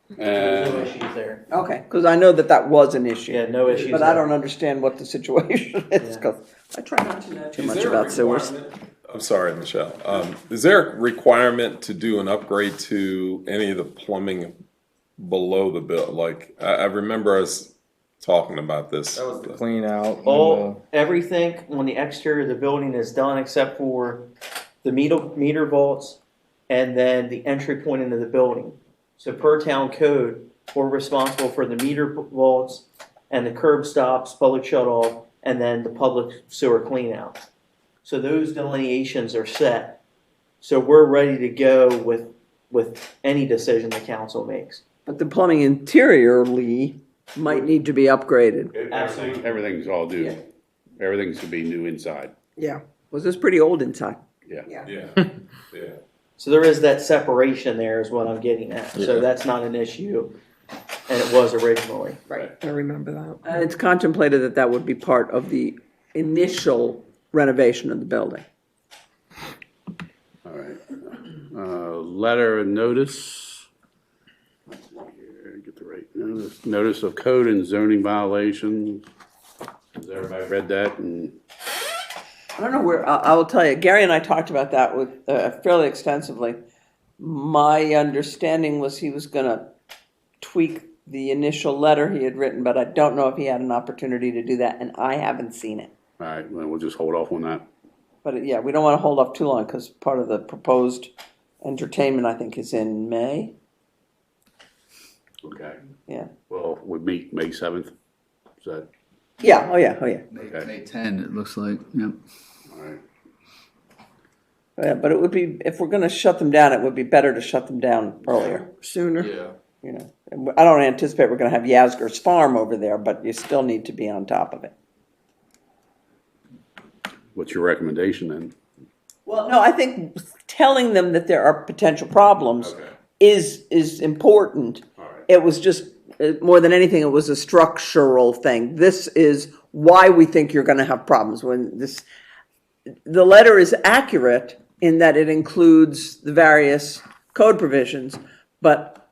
C: There's no
A: And
C: issues there.
B: Okay, because I know that was an issue.
C: Yeah, no issues
B: But I
C: there.
B: don't understand what the situation is,
C: Yeah.
B: because I try not to know too
G: Is
B: much
G: there a
B: about sewers.
G: requirement- I'm sorry, Michelle. Is there a requirement to do an upgrade to any of the plumbing below the bill? Like, I remember us talking about this.
F: That was the clean out. and
C: All, everything on the exterior of the building is done except for the meter vaults and then the entry point into the building. So per town code, we're responsible for the meter vaults and the curb stops, public shut off, and then the public sewer clean out. So those delineations are set. So we're ready to go with any decision the council makes.
B: But the plumbing interiorly might need to be upgraded.
A: everything's all new. Everything's to be new inside.
E: Yeah.
B: Was this pretty old inside?
A: Yeah.
E: Yeah.
G: Yeah, yeah.
C: So there is that separation there is what I'm getting at. So that's not an issue, and it was originally.
E: Right. I remember that.
B: And it's contemplated that that would be part of the initial renovation of the building.
A: All right. Letter of notice. Here, get the right notice. Notice of code and zoning violation. Has everybody read that? And
B: I don't know where, I will tell you, Gary and I talked about that with, fairly extensively. My understanding was he was gonna tweak the initial letter he had written, but I don't know if he had an opportunity to do that, and I haven't seen it.
A: all right, well, we'll just hold off on that.
B: But yeah, we don't wanna hold off too long, because part of the proposed entertainment, I think, is in May.
A: Okay.
B: Yeah.
A: Well, we meet May 7th. Is that,
B: Yeah, oh yeah, oh yeah.
H: May 10, it looks like, yep.
A: all right?
B: Yeah, but it would be, if we're gonna shut them down, it would be better to shut them down earlier,
E: Sooner.
F: Yeah.
B: And I don't anticipate we're gonna have Yasgur's farm over there, but you still need to be on top of it.
A: What's your recommendation then?
B: Well, no, I think telling them that there are potential problems
A: Okay.
B: is important.
A: All right.
B: It was just, more than anything, it was a structural thing. This is why we think you're gonna have problems when this, the letter is accurate in that it includes the various code provisions, but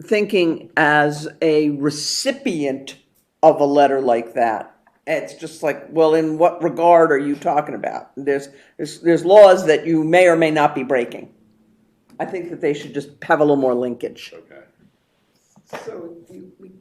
B: thinking as a recipient of a letter like that, it's just like, well, in what regard are you talking about? There's laws that you may or may not be breaking. I think that they should just have a little more linkage.
A: Okay.
E: So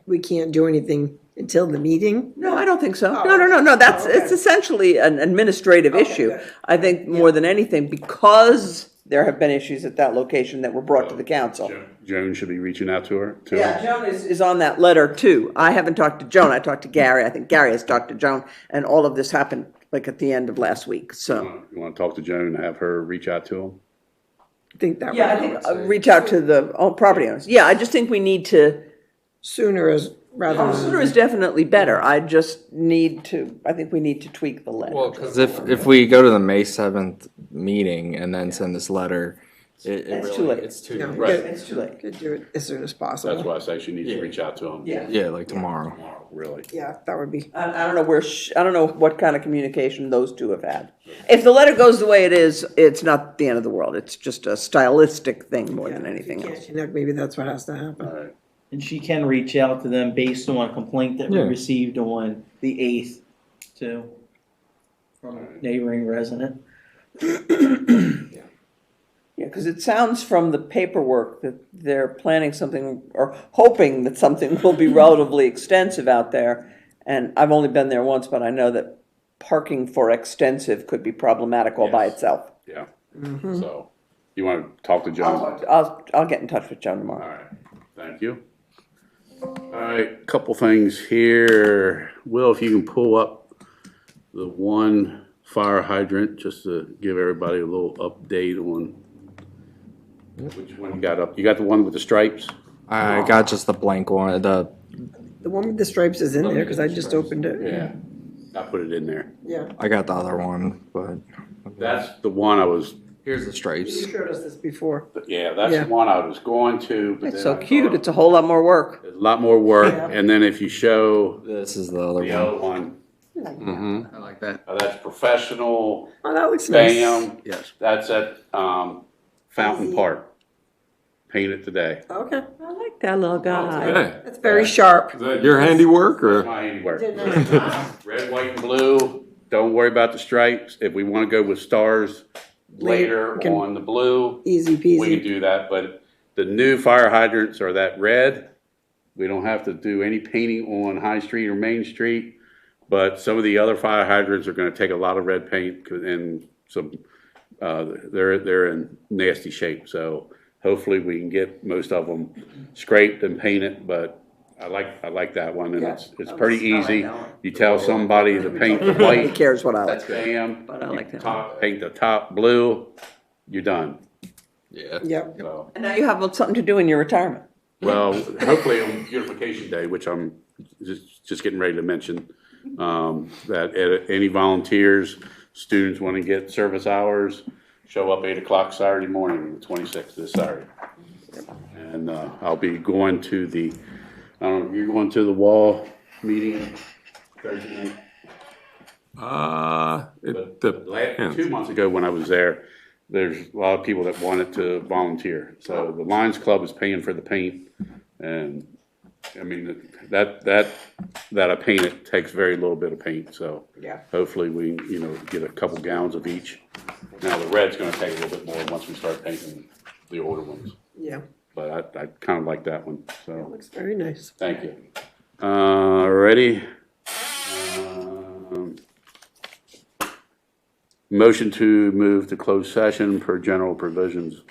E: we can't do anything until the meeting?
B: No, I don't think so. No, that's, it's essentially an administrative issue.
E: good.
B: I think more than anything, because there have been issues at that location that were brought to the council.
A: Joan should be reaching out to her, too.
B: Yeah, Joan is on that letter too. I haven't talked to Joan, I talked to Gary, I think Gary has talked to Joan, and all of this happened like at the end of last week, so.
A: You want to talk to Joan and have her reach out to him?
E: I think that
B: Yeah, I
E: would
B: think, reach out to the property owners. Yeah, I just think we need to,
E: sooner is rather
B: sooner
E: than.
B: is definitely better. I just need to, I think we need to tweak the letter.
F: Well, because if we go to the May 7th meeting and then send this letter, it
B: It's
F: really,
B: too late.
F: it's too
E: Yeah,
F: late.
A: Right.
B: It's too late.
E: Could do it as soon as possible.
A: That's why I say she needs to reach out to him.
B: Yeah.
F: Yeah, like tomorrow.
A: Tomorrow, really.
E: Yeah, that would be.
B: I don't know where, I don't know what kind of communication those two have had. If the letter goes the way it is, it's not the end of the world. It's just a stylistic thing more than anything
E: Can't
B: else.
E: connect, maybe that's what has to happen.
A: All right.
C: And she can reach out to them based on a complaint that we
F: Yeah.
C: received on the 8th too, from a neighboring resident.
B: Yeah, because it sounds from the paperwork that they're planning something, or hoping that something will be relatively extensive out there. And I've only been there once, but I know that parking for extensive could be problematic all by
A: Yes.
B: itself.
A: Yeah. So, you want to talk to Joan?
B: I'll get in touch with Joan
A: All
B: tomorrow.
A: right, thank you. All right, couple things here. Will, if you can pull up the one fire hydrant, just to give everybody a little update on which one you got up. You got the one with the stripes?
F: I got just the blank one,
E: The one with the stripes is in there, because I just opened it.
A: Yeah, I put it in there.
E: Yeah.
F: I got the other one, but
A: That's the one I was,
F: here's the stripes.
E: You showed us this before.
A: yeah, that's
E: Yeah.
A: the one I was going to. But
B: It's
A: then
B: so
A: I
B: cute.
A: thought
B: It's a whole lot more work.
A: there's a lot more work, and then if you show
F: This is the other
A: the
F: one.
A: other one,
F: I like that.
A: that's professional,
E: Oh, that looks nice.
A: bam,
F: Yes.
A: that's at Fountain Park. Painted today.
E: Okay,
B: I like that little guy.
G: Okay.
E: that's very sharp.
G: Is that your handiwork or?
A: My handiwork.
E: Didn't
A: Red, white, and blue. Don't worry about the stripes. If we want to go with stars later
E: we can-
A: on the blue,
E: Easy
A: we can
E: peasy.
A: do that. But the new fire hydrants are that red. We don't have to do any painting on High Street or Main Street. But some of the other fire hydrants are going to take a lot of red paint and some. They're in nasty shape. So hopefully we can get most of them scraped and painted. But I like that one, and it's pretty easy. You tell somebody to paint the
B: Nobody
A: white,
B: cares what I like.
A: bam.
B: But I like that
A: Paint the top blue. You're done.
F: Yeah.
E: Yep.
A: So.
B: And now you have something to do in your retirement.
A: Well, hopefully on Beautification Day, which I'm just getting ready to mention, that any volunteers, students want to get service hours, show up 8 o'clock Saturday morning, the 26th, this Saturday. And I'll be going to the, I don't know, you're going to the wall meeting Thursday night?
G: It
A: Two
G: depends.
A: months ago when I was there, there's a lot of people that wanted to volunteer. So the Lions Club is paying for the paint, and I mean, that I painted takes very little bit of paint, so.
E: Yeah.
A: Hopefully we, get a couple gallons of each. Now, the red's gonna take a little bit more once we start painting the older ones,
E: Yeah,
A: but I kind of like that one, so,
E: looks very nice.
A: thank you. Ready? Motion to move to closed session per general provisions,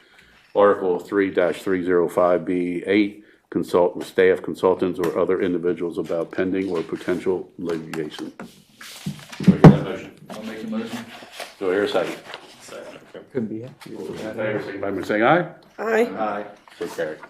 A: Article 3-305B8, consult with staff, consultants, or other individuals about pending or potential litigation. Do I hear that motion?
D: I'll make a motion.
A: Do I hear a second?
F: Could be it.
A: All those in favor, signify by saying aye.
E: Aye.
A: So carried.